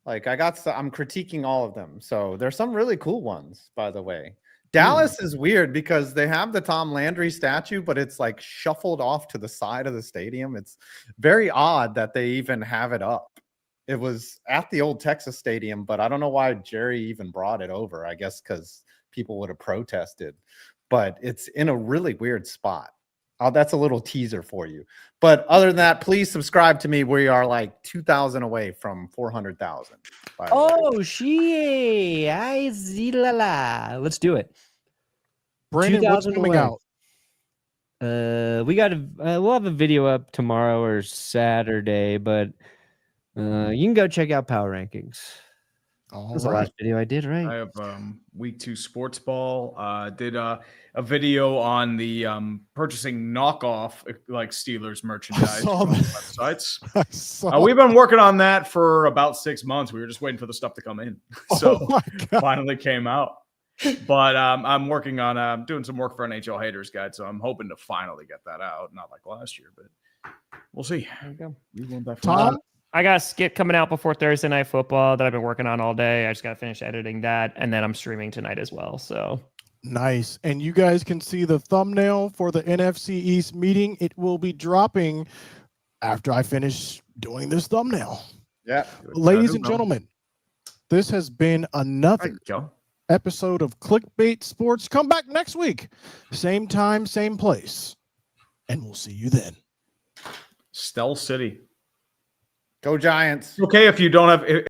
[SPEAKER 2] Like I'm critiquing all of them. So there's some really cool ones, by the way. Dallas is weird because they have the Tom Landry statue, but it's like shuffled off to the side of the stadium. It's very odd that they even have it up. It was at the old Texas stadium, but I don't know why Jerry even brought it over. I guess because people would have protested, but it's in a really weird spot. That's a little teaser for you. But other than that, please subscribe to me. We are like 2,000 away from 400,000.
[SPEAKER 1] Oh, she. I see la la. Let's do it.
[SPEAKER 4] Brandon, what's
[SPEAKER 1] 2,000
[SPEAKER 4] coming
[SPEAKER 1] away.
[SPEAKER 4] out?
[SPEAKER 1] We got we'll have a video up tomorrow or Saturday, but you can go check out Power Rankings.
[SPEAKER 4] All
[SPEAKER 1] That was the
[SPEAKER 4] right.
[SPEAKER 1] last video I did, right?
[SPEAKER 3] I have week 2 sports ball. Did a video on the purchasing knockoff like Steelers merchandise
[SPEAKER 4] saw
[SPEAKER 3] from
[SPEAKER 4] that.
[SPEAKER 3] websites.
[SPEAKER 4] I saw
[SPEAKER 3] We've been working on that for about 6 months. We were just waiting for the stuff to come in, so
[SPEAKER 4] Oh my God.
[SPEAKER 3] finally came out. But I'm working on doing some work for NHL Haters Guide, so I'm hoping to finally get that out. Not like last year, but we'll see.
[SPEAKER 5] There you go.
[SPEAKER 3] We want that
[SPEAKER 4] Tom?
[SPEAKER 5] I got a skit coming out before Thursday Night Football that I've been working on all day. I just got to finish editing that, and then I'm streaming tonight as well. So
[SPEAKER 4] Nice. And you guys can see the thumbnail for the NFC East meeting. It will be dropping after I finish doing this thumbnail.
[SPEAKER 2] Yeah.
[SPEAKER 4] Ladies and gentlemen, this has been
[SPEAKER 3] There
[SPEAKER 4] another
[SPEAKER 3] you go.
[SPEAKER 4] episode of Clickbait Sports. Come back next week. Same time, same place. And we'll see you then.
[SPEAKER 3] Stell City.
[SPEAKER 2] Go Giants.
[SPEAKER 3] Okay, if you don't have.